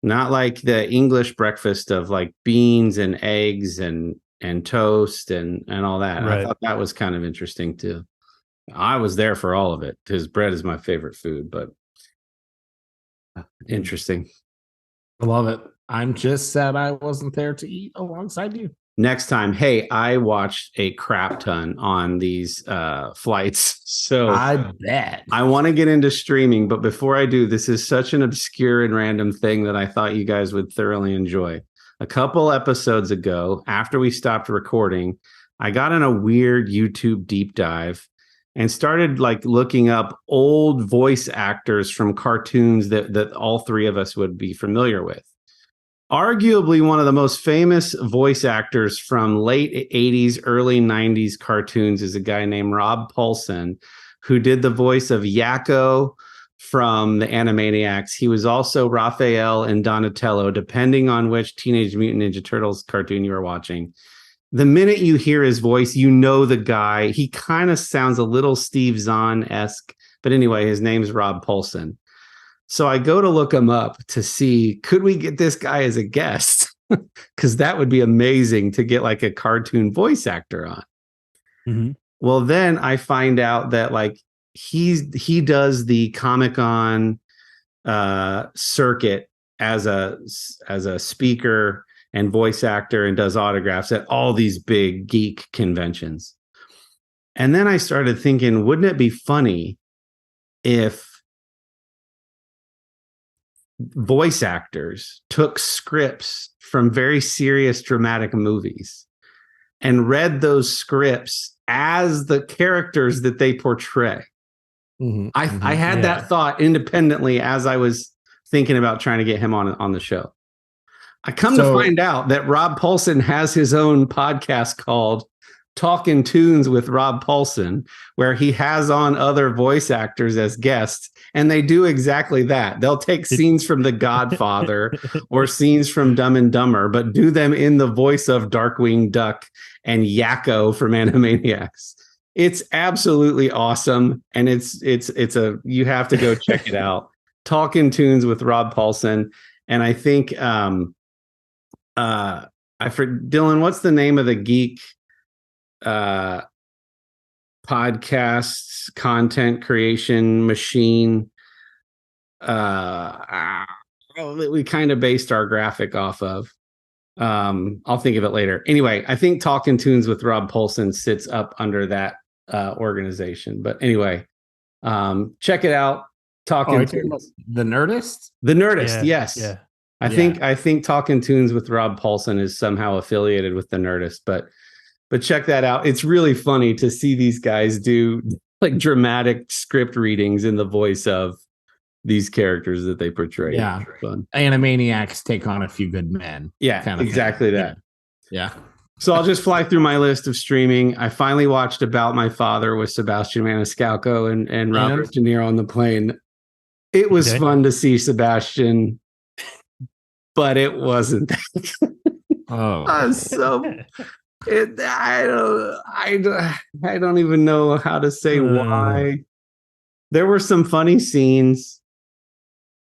Not like the English breakfast of like beans and eggs and toast and all that. Right. I thought that was kind of interesting too. I was there for all of it because bread is my favorite food, but interesting. I love it. I'm just sad I wasn't there to eat alongside you. Next time, hey, I watched a crap ton on these flights. So I bet. I want to get into streaming, but before I do, this is such an obscure and random thing that I thought you guys would thoroughly enjoy. A couple episodes ago, after we stopped recording, I got in a weird YouTube deep dive and started like looking up old voice actors from cartoons that all three of us would be familiar with. Arguably one of the most famous voice actors from late 80s, early 90s cartoons is a guy named Rob Paulsen, who did the voice of Yakko from the Animaniacs. He was also Raphael and Donatello, depending on which Teenage Mutant Ninja Turtles cartoon you were watching. The minute you hear his voice, you know the guy. He kind of sounds a little Steve Zahn-esque, but anyway, his name's Rob Paulsen. So I go to look him up to see, could we get this guy as a guest? Because that would be amazing to get like a cartoon voice actor on. Mm-hmm. Well, then I find out that like he does the Comic-Con circuit as a speaker and voice actor, and does autographs at all these big geek conventions. And then I started thinking, wouldn't it be funny if voice actors took scripts from very serious dramatic movies and read those scripts as the characters that they portray? Mm-hmm. I had that thought independently as I was thinking about trying to get him on the show. I come to find out that Rob Paulsen has his own podcast called Talking Tunes with Rob Paulsen, where he has on other voice actors as guests, and they do exactly that. They'll take scenes from The Godfather or scenes from Dumb and Dumber, but do them in the voice of Darkwing Duck and Yakko from Animaniacs. It's absolutely awesome, and it's you have to go check it out. Talking Tunes with Rob Paulsen, and I think Dillon, what's the name of the geek podcasts content creation machine we kind of based our graphic off of? I'll think of it later. Anyway, I think Talking Tunes with Rob Paulsen sits up under that organization. But anyway, check it out. Talking Tunes. The Nerdist? The Nerdist, yes. Yeah. I think Talking Tunes with Rob Paulsen is somehow affiliated with the Nerdist, but check that out. It's really funny to see these guys do like dramatic script readings in the voice of these characters that they portray. Yeah. Fun. Animaniacs take on a few good men. Yeah, exactly that. Yeah. So I'll just fly through my list of streaming. I finally watched About My Father with Sebastian Maniscalco and Robert De Niro on the plane. It was fun to see Sebastian, but it wasn't. I don't even know how to say why. There were some funny scenes.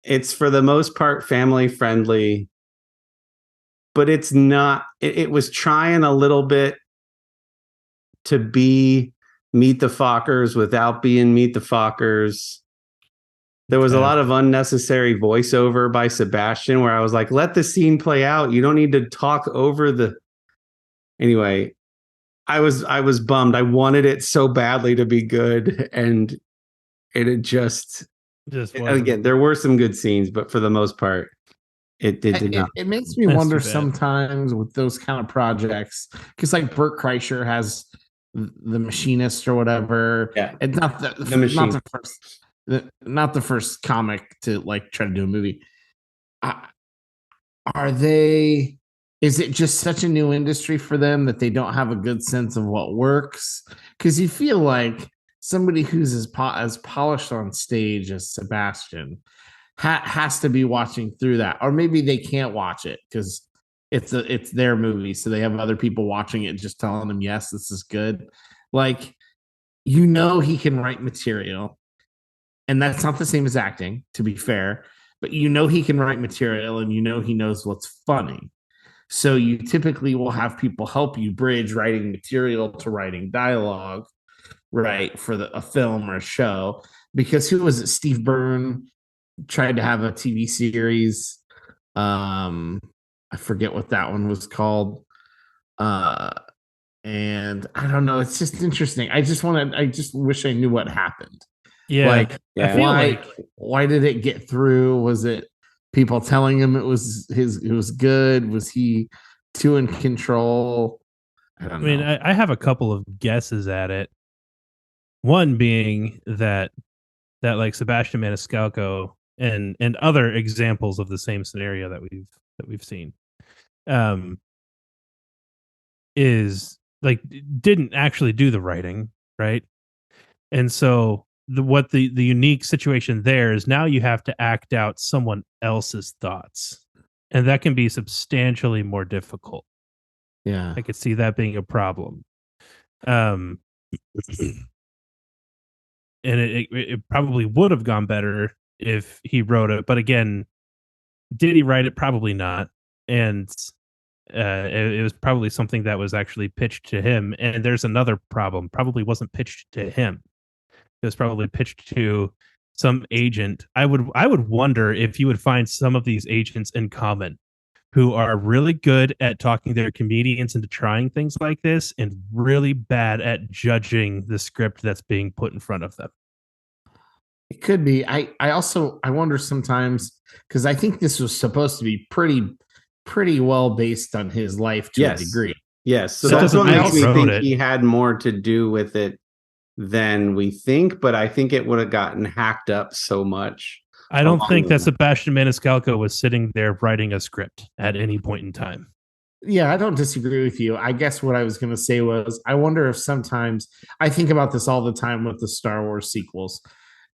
It's for the most part family friendly, but it's not. It was trying a little bit to be Meet the Fockers without being Meet the Fockers. There was a lot of unnecessary voiceover by Sebastian where I was like, let the scene play out. You don't need to talk over the. Anyway, I was bummed. I wanted it so badly to be good, and it just again, there were some good scenes, but for the most part, it did not. It makes me wonder sometimes with those kind of projects, because like Bert Kreischer has The Machinist or whatever. Yeah, it's not not the first comic to like try to do a movie. Are they? Is it just such a new industry for them that they don't have a good sense of what works? Because you feel like somebody who's as polished on stage as Sebastian has to be watching through that, or maybe they can't watch it because it's their movie, so they have other people watching it just telling them, yes, this is good. Like, he can write material, and that's not the same as acting, to be fair, but he can write material, and he knows what's funny. So you typically will have people help you bridge writing material to writing dialogue, right, for a film or a show. Because who was it? Steve Byrne tried to have a TV series. I forget what that one was called. And I don't know. It's just interesting. I just wish I knew what happened. Yeah. Why did it get through? Was it people telling him it was good? Was he too in control? I don't know. I have a couple of guesses at it. One being that like Sebastian Maniscalco and other examples of the same scenario that we've seen is like didn't actually do the writing, right? And so the unique situation there is now you have to act out someone else's thoughts, and that can be substantially more difficult. Yeah, I could see that being a problem. And it probably would have gone better if he wrote it, but again, did he write it? Probably not. And it was probably something that was actually pitched to him. And there's another problem. Probably wasn't pitched to him. It was probably pitched to some agent. I would wonder if you would find some of these agents in common who are really good at talking their comedians into trying things like this and really bad at judging the script that's being put in front of them. It could be. I wonder sometimes, because I think this was supposed to be pretty well based on his life to a degree. Yes. So that's what makes me think he had more to do with it than we think, but I think it would have gotten hacked up so much. I don't think that Sebastian Maniscalco was sitting there writing a script at any point in time. Yeah, I don't disagree with you. I guess what I was going to say was, I wonder if sometimes, I think about this all the time with the Star Wars sequels.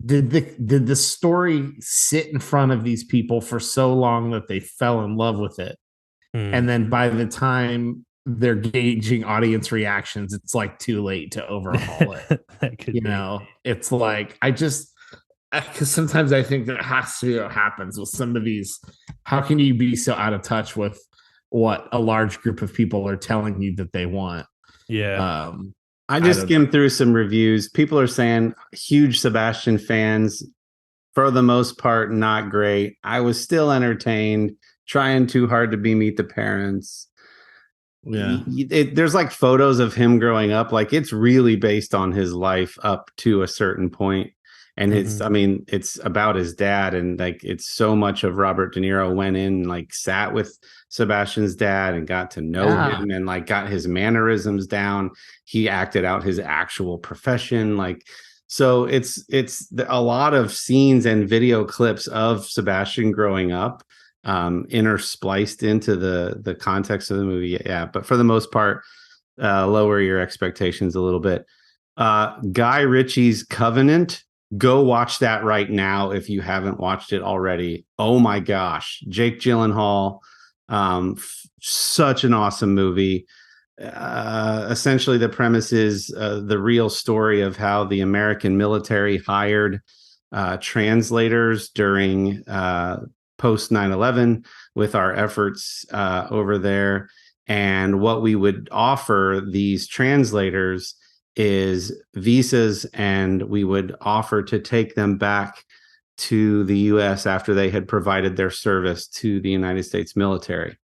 Did the story sit in front of these people for so long that they fell in love with it? And then by the time they're gauging audience reactions, it's like too late to overhaul it. It's like, because sometimes I think that has to be what happens with some of these. How can you be so out of touch with what a large group of people are telling you that they want? Yeah. I just skimmed through some reviews. People are saying huge Sebastian fans, for the most part, not great. I was still entertained, trying too hard to be Meet the Parents. Yeah. There's like photos of him growing up. Like, it's really based on his life up to a certain point. And it's about his dad. And like, it's so much of Robert De Niro went in, like sat with Sebastian's dad and got to know him and like got his mannerisms down. He acted out his actual profession. Like, so it's a lot of scenes and video clips of Sebastian growing up interspliced into the context of the movie. Yeah, but for the most part, lower your expectations a little bit. Guy Ritchie's Covenant. Go watch that right now if you haven't watched it already. Oh my gosh, Jake Gyllenhaal, such an awesome movie. Essentially, the premise is the real story of how the American military hired translators during post 9/11 with our efforts over there. And what we would offer these translators is visas, and we would offer to take them back to the U.S. after they had provided their service to the United States military.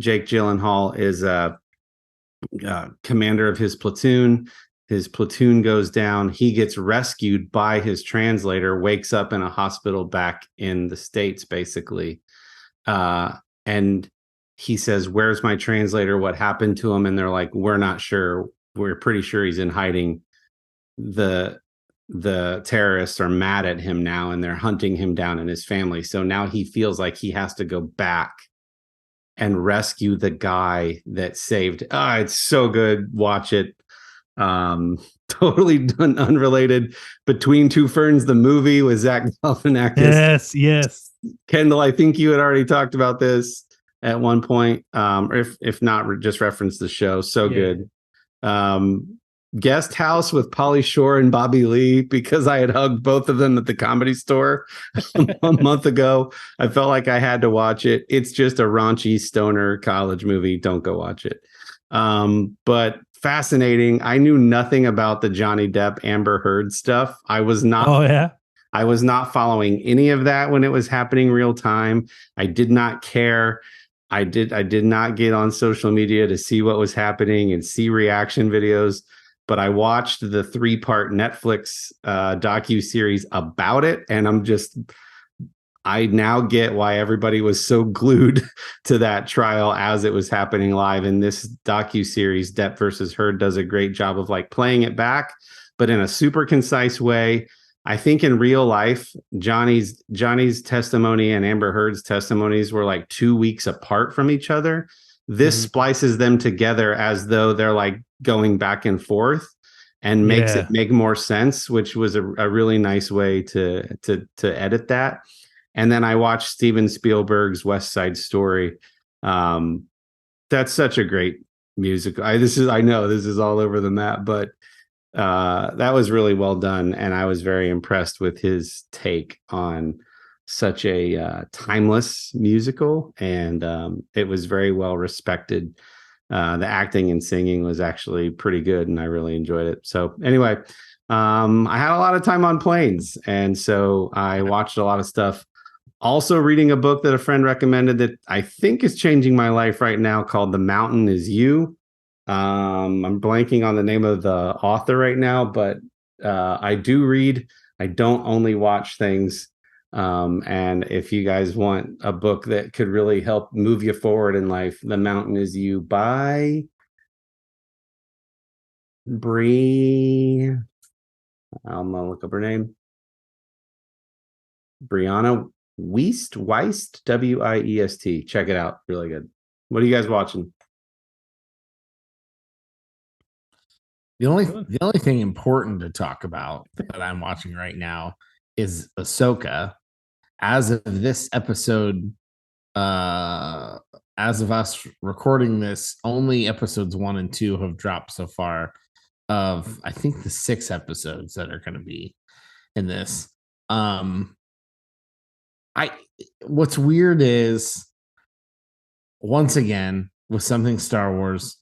Jake Gyllenhaal is a commander of his platoon. His platoon goes down. He gets rescued by his translator, wakes up in a hospital back in the States, basically. And he says, "Where's my translator? What happened to him?" And they're like, "We're not sure. We're pretty sure he's in hiding." The terrorists are mad at him now, and they're hunting him down and his family. So now he feels like he has to go back and rescue the guy that saved. It's so good. Watch it. Totally unrelated. Between Two Ferns, the movie with Zach Galifianakis. Yes. Kendall, I think you had already talked about this at one point. Or if not, just reference the show. So good. Guest House with Pauly Shore and Bobby Lee, because I had hugged both of them at the Comedy Store a month ago. I felt like I had to watch it. It's just a raunchy stoner college movie. Don't go watch it. But fascinating. I knew nothing about the Johnny Depp Amber Heard stuff. I was not. Oh yeah. I was not following any of that when it was happening real time. I did not care. I did not get on social media to see what was happening and see reaction videos, but I watched the 3-part Netflix docu-series about it, and I now get why everybody was so glued to that trial as it was happening live. In this docu-series, Depp versus Heard does a great job of like playing it back, but in a super concise way. I think in real life, Johnny's testimony and Amber Heard's testimonies were like 2 weeks apart from each other. This splices them together as though they're like going back and forth, and makes it make more sense, which was a really nice way to edit that. And then I watched Steven Spielberg's West Side Story. That's such a great musical. I know this is all over the map, but that was really well done, and I was very impressed with his take on such a timeless musical, and it was very well respected. The acting and singing was actually pretty good, and I really enjoyed it. So anyway, I had a lot of time on planes, and so I watched a lot of stuff. Also reading a book that a friend recommended that I think is changing my life right now, called The Mountain Is You. I'm blanking on the name of the author right now, but I do read. I don't only watch things. And if you guys want a book that could really help move you forward in life, The Mountain Is You by Bree. I'm gonna look up her name. Brianna Wiest, Wiest, Wiest. Check it out. Really good. What are you guys watching? The only thing important to talk about that I'm watching right now is Ahsoka. As of this episode, as of us recording this, only episodes 1 and 2 have dropped so far of, I think, the 6 episodes that are going to be in this. What's weird is, once again, with something Star Wars,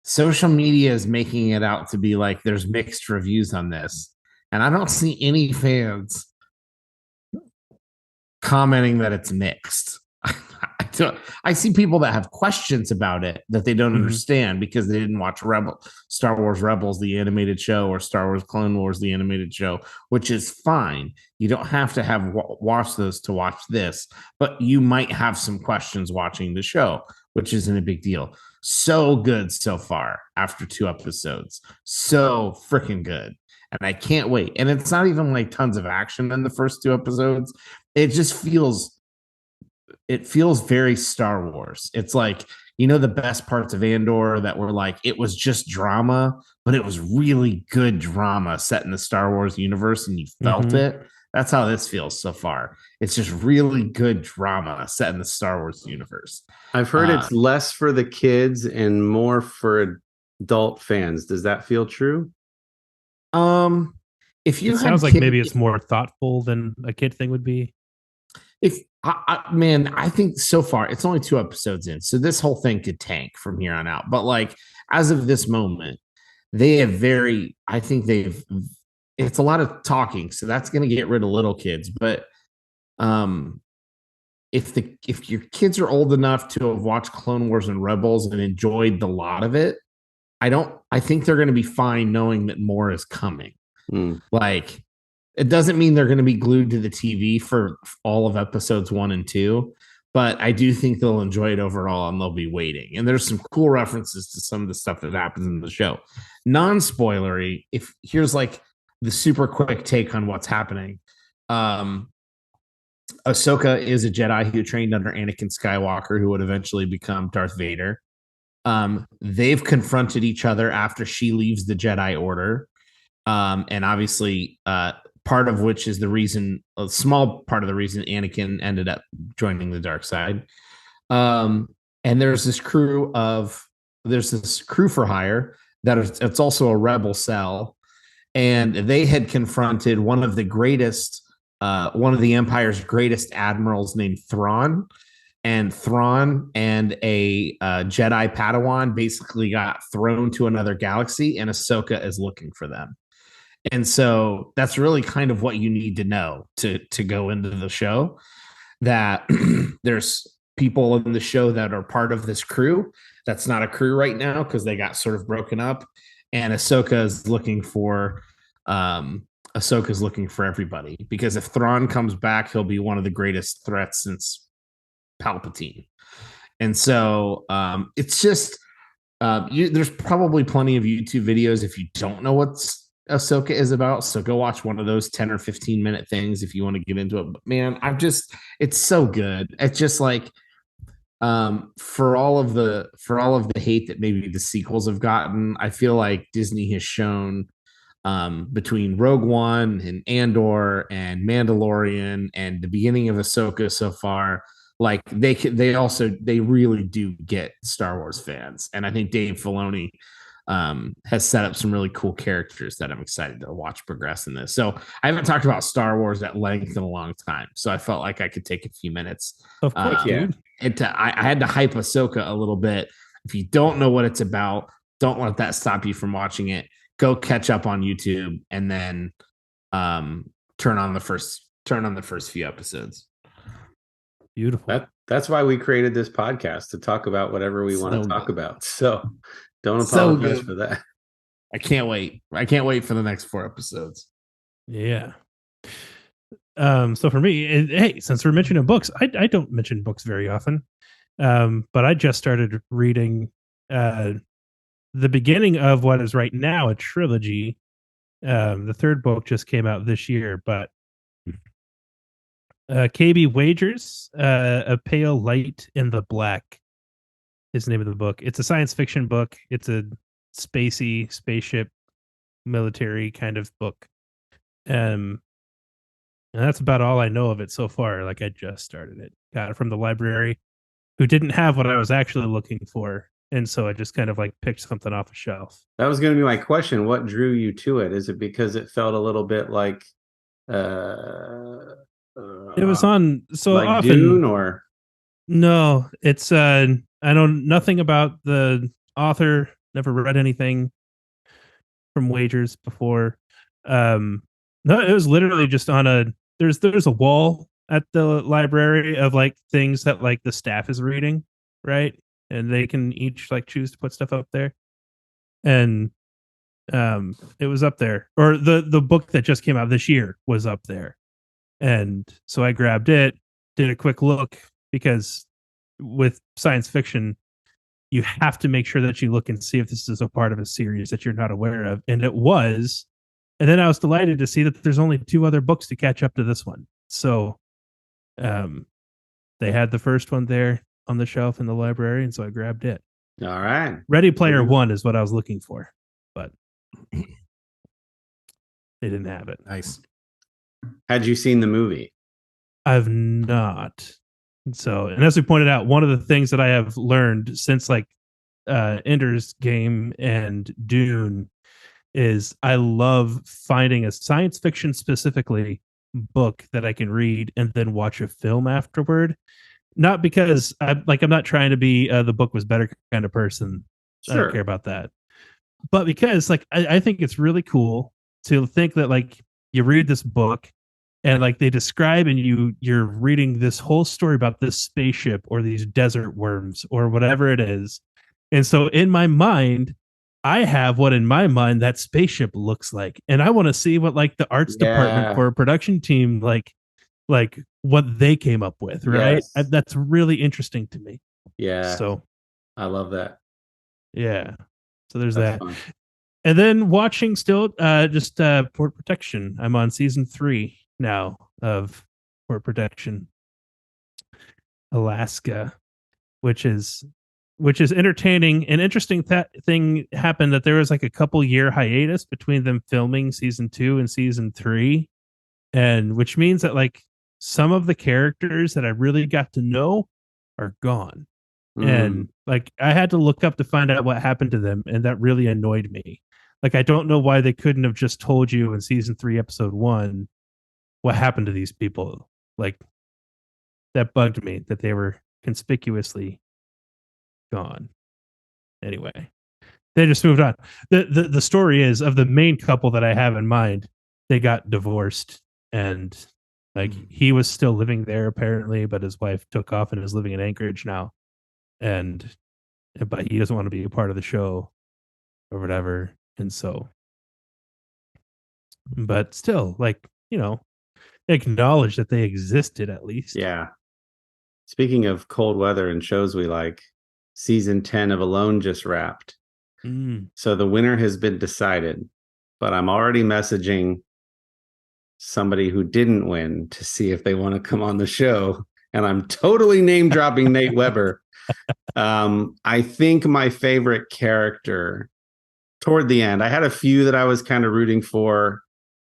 social media is making it out to be like there's mixed reviews on this. And I don't see any fans commenting that it's mixed. I see people that have questions about it that they don't understand because they didn't watch Star Wars Rebels, the animated show, or Star Wars Clone Wars, the animated show, which is fine. You don't have to have watched those to watch this, but you might have some questions watching the show, which isn't a big deal. So good so far after 2 episodes. So freaking good. And I can't wait. And it's not even like tons of action in the first 2 episodes. It just feels it feels very Star Wars. It's like, the best parts of Andor that were like, it was just drama, but it was really good drama set in the Star Wars universe and you felt it. That's how this feels so far. It's just really good drama set in the Star Wars universe. I've heard it's less for the kids and more for adult fans. Does that feel true? If you it sounds like maybe it's more thoughtful than a kid thing would be. If I think so far it's only 2 episodes in, so this whole thing could tank from here on out. But like as of this moment, they have it's a lot of talking, so that's going to get rid of little kids. But if your kids are old enough to have watched Clone Wars and Rebels and enjoyed the lot of it, I think they're going to be fine knowing that more is coming. Like, it doesn't mean they're going to be glued to the TV for all of episodes 1 and 2, but I do think they'll enjoy it overall and they'll be waiting. And there's some cool references to some of the stuff that happens in the show. Non-spoilery, here's like the super quick take on what's happening. Ahsoka is a Jedi who trained under Anakin Skywalker, who would eventually become Darth Vader. They've confronted each other after she leaves the Jedi Order. And obviously, part of which is a small part of the reason Anakin ended up joining the dark side. And there's this crew for hire that it's also a rebel cell. And they had confronted one of the Empire's greatest admirals named Thrawn. And Thrawn and a Jedi Padawan basically got thrown to another galaxy, and Ahsoka is looking for them. And so that's really kind of what you need to know to go into the show, that there's people in the show that are part of this crew. That's not a crew right now because they got sort of broken up. And Ahsoka is looking for everybody, because if Thrawn comes back, he'll be one of the greatest threats since Palpatine. And so it's just there's probably plenty of YouTube videos if you don't know what's Ahsoka is about, so go watch one of those 10 or 15 minute things if you want to get into it. But man, it's so good. It's just like for all of the hate that maybe the sequels have gotten, I feel like Disney has shown between Rogue One and Andor and Mandalorian and the beginning of Ahsoka so far, like they really do get Star Wars fans. And I think Dave Filoni has set up some really cool characters that I'm excited to watch progress in this. So I haven't talked about Star Wars at length in a long time, so I felt like I could take a few minutes. Of course, dude. I had to hype Ahsoka a little bit. If you don't know what it's about, don't let that stop you from watching it. Go catch up on YouTube and then turn on the first few episodes. Beautiful. That's why we created this podcast, to talk about whatever we want to talk about. So don't apologize for that. I can't wait. I can't wait for the next 4 episodes. Yeah. So for me, hey, since we're mentioning books, I don't mention books very often. But I just started reading the beginning of what is right now a trilogy. The 3rd book just came out this year, but KB Wagers, A Pale Light in the Black is the name of the book. It's a science fiction book. It's a spaceship military kind of book. And that's about all I know of it so far. Like, I just started it. Got it from the library, who didn't have what I was actually looking for. And so I just kind of like picked something off a shelf. That was going to be my question. What drew you to it? Is it because it felt a little bit like it was on so like often Dune, or no? It's I know nothing about the author. Never read anything from Wagers before. No, it was literally just on there's a wall at the library of like things that like the staff is reading, right? And they can each like choose to put stuff up there. And it was up there, or the book that just came out this year was up there. And so I grabbed it, did a quick look, because with science fiction, you have to make sure that you look and see if this is a part of a series that you're not aware of. And it was. And then I was delighted to see that there's only 2 other books to catch up to this one. So they had the first one there on the shelf in the library, and so I grabbed it. All right. Ready Player One is what I was looking for, but they didn't have it. Nice. Had you seen the movie? I've not. So, and as we pointed out, one of the things that I have learned since like Ender's Game and Dune is I love finding a science fiction specifically book that I can read and then watch a film afterward. Not because I'm not trying to be the book was better kind of person. Sure. I don't care about that. But because like I think it's really cool to think that like you read this book and like they describe and you're reading this whole story about this spaceship or these desert worms or whatever it is. And so in my mind, I have what in my mind that spaceship looks like. And I want to see what like the arts department for a production team like what they came up with, right? Yes. That's really interesting to me. Yeah. So I love that. yeah. So there's That's that. fun. And then watching still just Port Protection. I'm on season 3 now of Port Protection Alaska, which is entertaining. An interesting thing happened that there was like a couple year hiatus between them filming season 2 and season 3, and which means that like some of the characters that I really got to know are gone. And like I had to look up to find out what happened to them, and that really annoyed me. Like I don't know why they couldn't have just told you in season 3 episode 1 what happened to these people. Like that bugged me that they were conspicuously gone. Anyway, they just moved on. The story is of the main couple that I have in mind. They got divorced, and like he was still living there apparently, but his wife took off and is living in Anchorage now. But he doesn't want to be a part of the show or whatever. And so, but still, like, you know, acknowledge that they existed at least. Yeah. Speaking of cold weather and shows we like, season 10 of Alone just wrapped. So the winner has been decided, but I'm already messaging somebody who didn't win to see if they want to come on the show. And I'm totally name dropping Nate Weber. I think my favorite character toward the end, I had a few that I was kind of rooting for,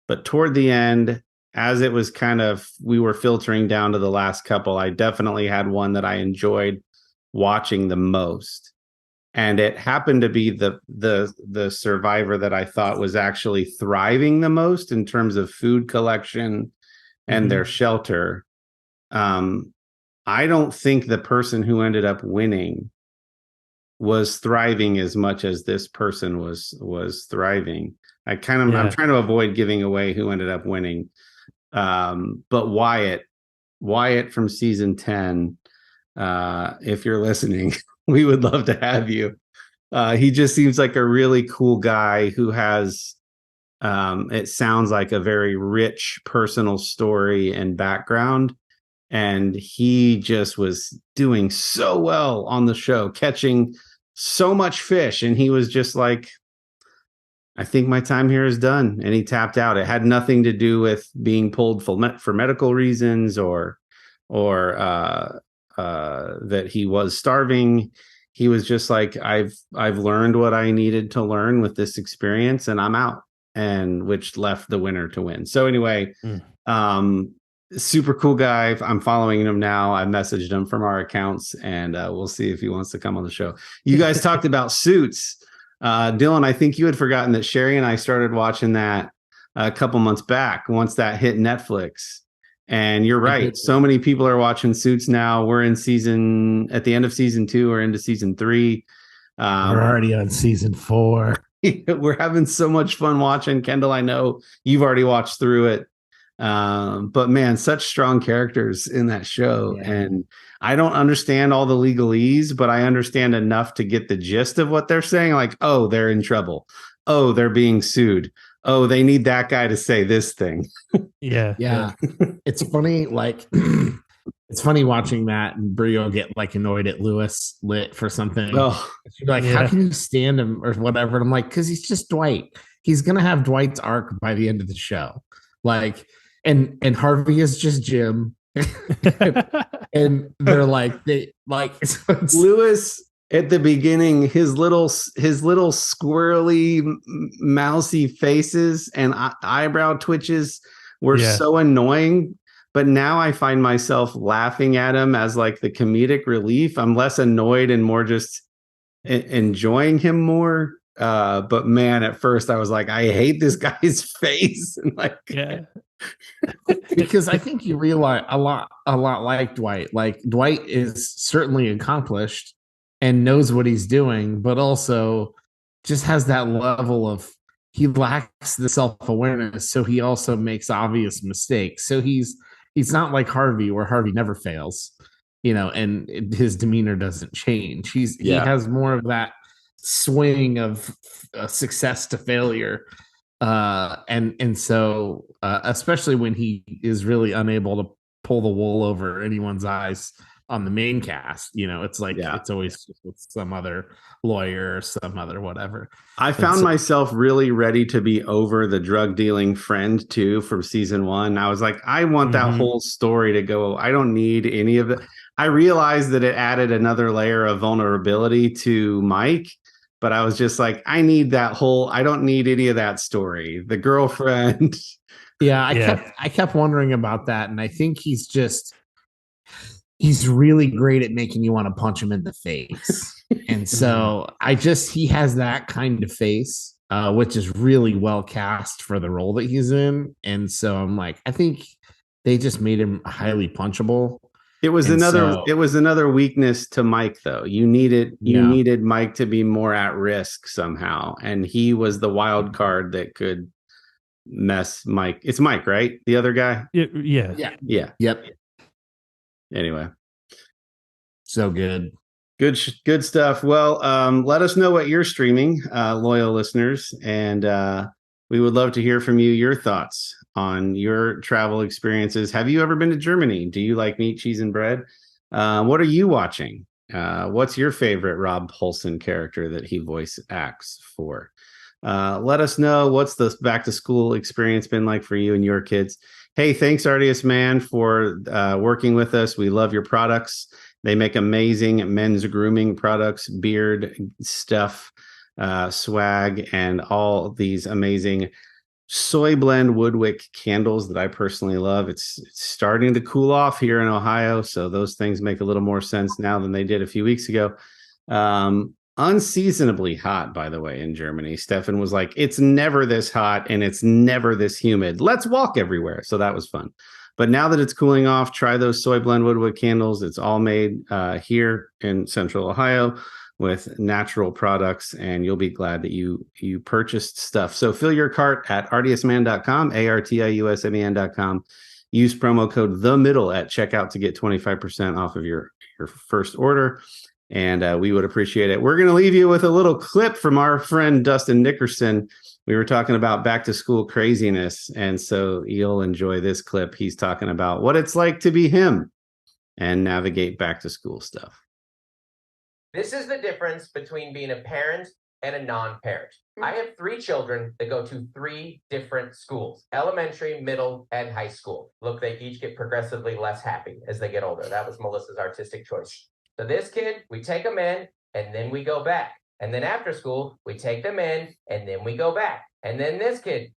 but toward the end, as it was kind of, we were filtering down to the last couple, I definitely had one that I enjoyed watching the most. And it happened to be the survivor that I thought was actually thriving the most in terms of food collection and their shelter. I don't think the person who ended up winning was thriving as much as this person was thriving. I'm trying to avoid giving away who ended up winning. But Wyatt from season 10, if you're listening, we would love to have you. He just seems like a really cool guy who has, it sounds like a very rich personal story and background. And he just was doing so well on the show, catching so much fish. And he was just like, I think my time here is done. And he tapped out. It had nothing to do with being pulled for medical reasons or that he was starving. He was just like, I've learned what I needed to learn with this experience, and I'm out. And which left the winner to win. So anyway, super cool guy. I'm following him now. I messaged him from our accounts, and we'll see if he wants to come on the show. You guys talked about Suits. Dillon, I think you had forgotten that Sherry and I started watching that a couple months back once that hit Netflix. And you're right. So many people are watching Suits now. We're at the end of season 2 or into season 3. We're already on season 4. We're having so much fun watching. Kendall, I know you've already watched through it. But man, such strong characters in that show. Yeah. And I don't understand all the legalese, but I understand enough to get the gist of what they're saying. Like, oh, they're in trouble. Oh, they're being sued. Oh, they need that guy to say this thing. Yeah. It's funny, like it's funny watching Matt and Brio get like annoyed at Lewis lit for something. Oh, she's like, how can you stand him or whatever? And I'm like, because he's just Dwight. He's gonna have Dwight's arc by the end of the show. Like, and Harvey is just Jim. and they're like so it's, Lewis at the beginning, his little squirrely, mousy faces and eyebrow twitches were so annoying. But now I find myself laughing at him as like the comedic relief. I'm less annoyed and more just enjoying him more. But man, at first I was like, I hate this guy's face. And like, because I think you realize a lot like Dwight. Like Dwight is certainly accomplished and knows what he's doing, but also just has that level of he lacks the self-awareness, so he also makes obvious mistakes. So he's not like Harvey, where Harvey never fails, and his demeanor doesn't change. He has more of that swing of success to failure. And so especially when he is really unable to pull the wool over anyone's eyes on the main cast, it's like it's always with some other lawyer or some other whatever. I found myself really ready to be over the drug dealing friend too from season 1. I was like, I want that whole story to go. I don't need any of it. I realized that it added another layer of vulnerability to Mike. But I was just like, I don't need any of that story. The girlfriend. I kept wondering about that. And I think he's really great at making you want to punch him in the face. And so he has that kind of face, which is really well cast for the role that he's in. And so I'm like, I think they just made him highly punchable. It was another weakness to Mike, though. You needed Mike to be more at risk somehow, and he was the wild card that could mess Mike. It's Mike, right? The other guy. Yeah. Yep. Anyway, so good stuff. Well, let us know what you're streaming, loyal listeners, and we would love to hear from you. Your thoughts on your travel experiences. Have you ever been to Germany? Do you like meat, cheese, and bread? What are you watching? What's your favorite Rob Paulsen character that he voice acts for? Let us know. What's the back to school experience been like for you and your kids? Hey, thanks, Artius Man, for working with us. We love your products. They make amazing men's grooming products, beard stuff, swag, and all these amazing soy blend woodwick candles that I personally love. It's starting to cool off here in Ohio, so those things make a little more sense now than they did a few weeks ago. Unseasonably hot, by the way, in Germany. Stefan was like, it's never this hot and it's never this humid. Let's walk everywhere. So that was fun. But now that it's cooling off, try those soy blend woodwick candles. It's all made here in Central Ohio with natural products, and you'll be glad that you purchased stuff. So fill your cart at artiusman.com, artiusman.com. Use promo code THEMIDDLE at checkout to get 25% off of your first order, and we would appreciate it. We're going to leave you with a little clip from our friend Dustin Nickerson. We were talking about back to school craziness, and so you'll enjoy this clip. He's talking about what it's like to be him and navigate back to school stuff. This is the difference between being a parent and a non-parent. I have 3 children that go to 3 different schools, elementary, middle, and high school. Look, they each get progressively less happy as they get older. That was Melissa's artistic choice. So this kid, we take them in, and then we go back. And then after school, we take them in, and then we go back. And then this kid,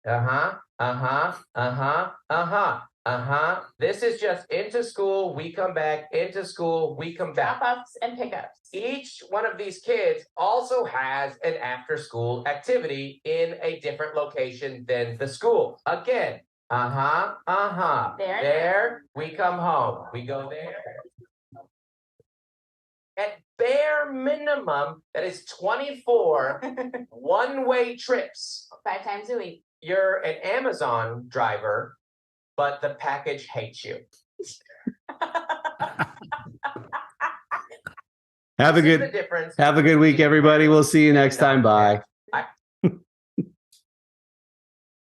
This is just into school, we come back, into school, we come back. Drop-offs and pickups. Each one of these kids also has an after-school activity in a different location than the school. Again, There, we come home. We go there. At bare minimum, that is 24 one-way trips. 5 times a week. You're an Amazon driver, but the package hates you. Have a good week, everybody. We'll see you next time. Bye.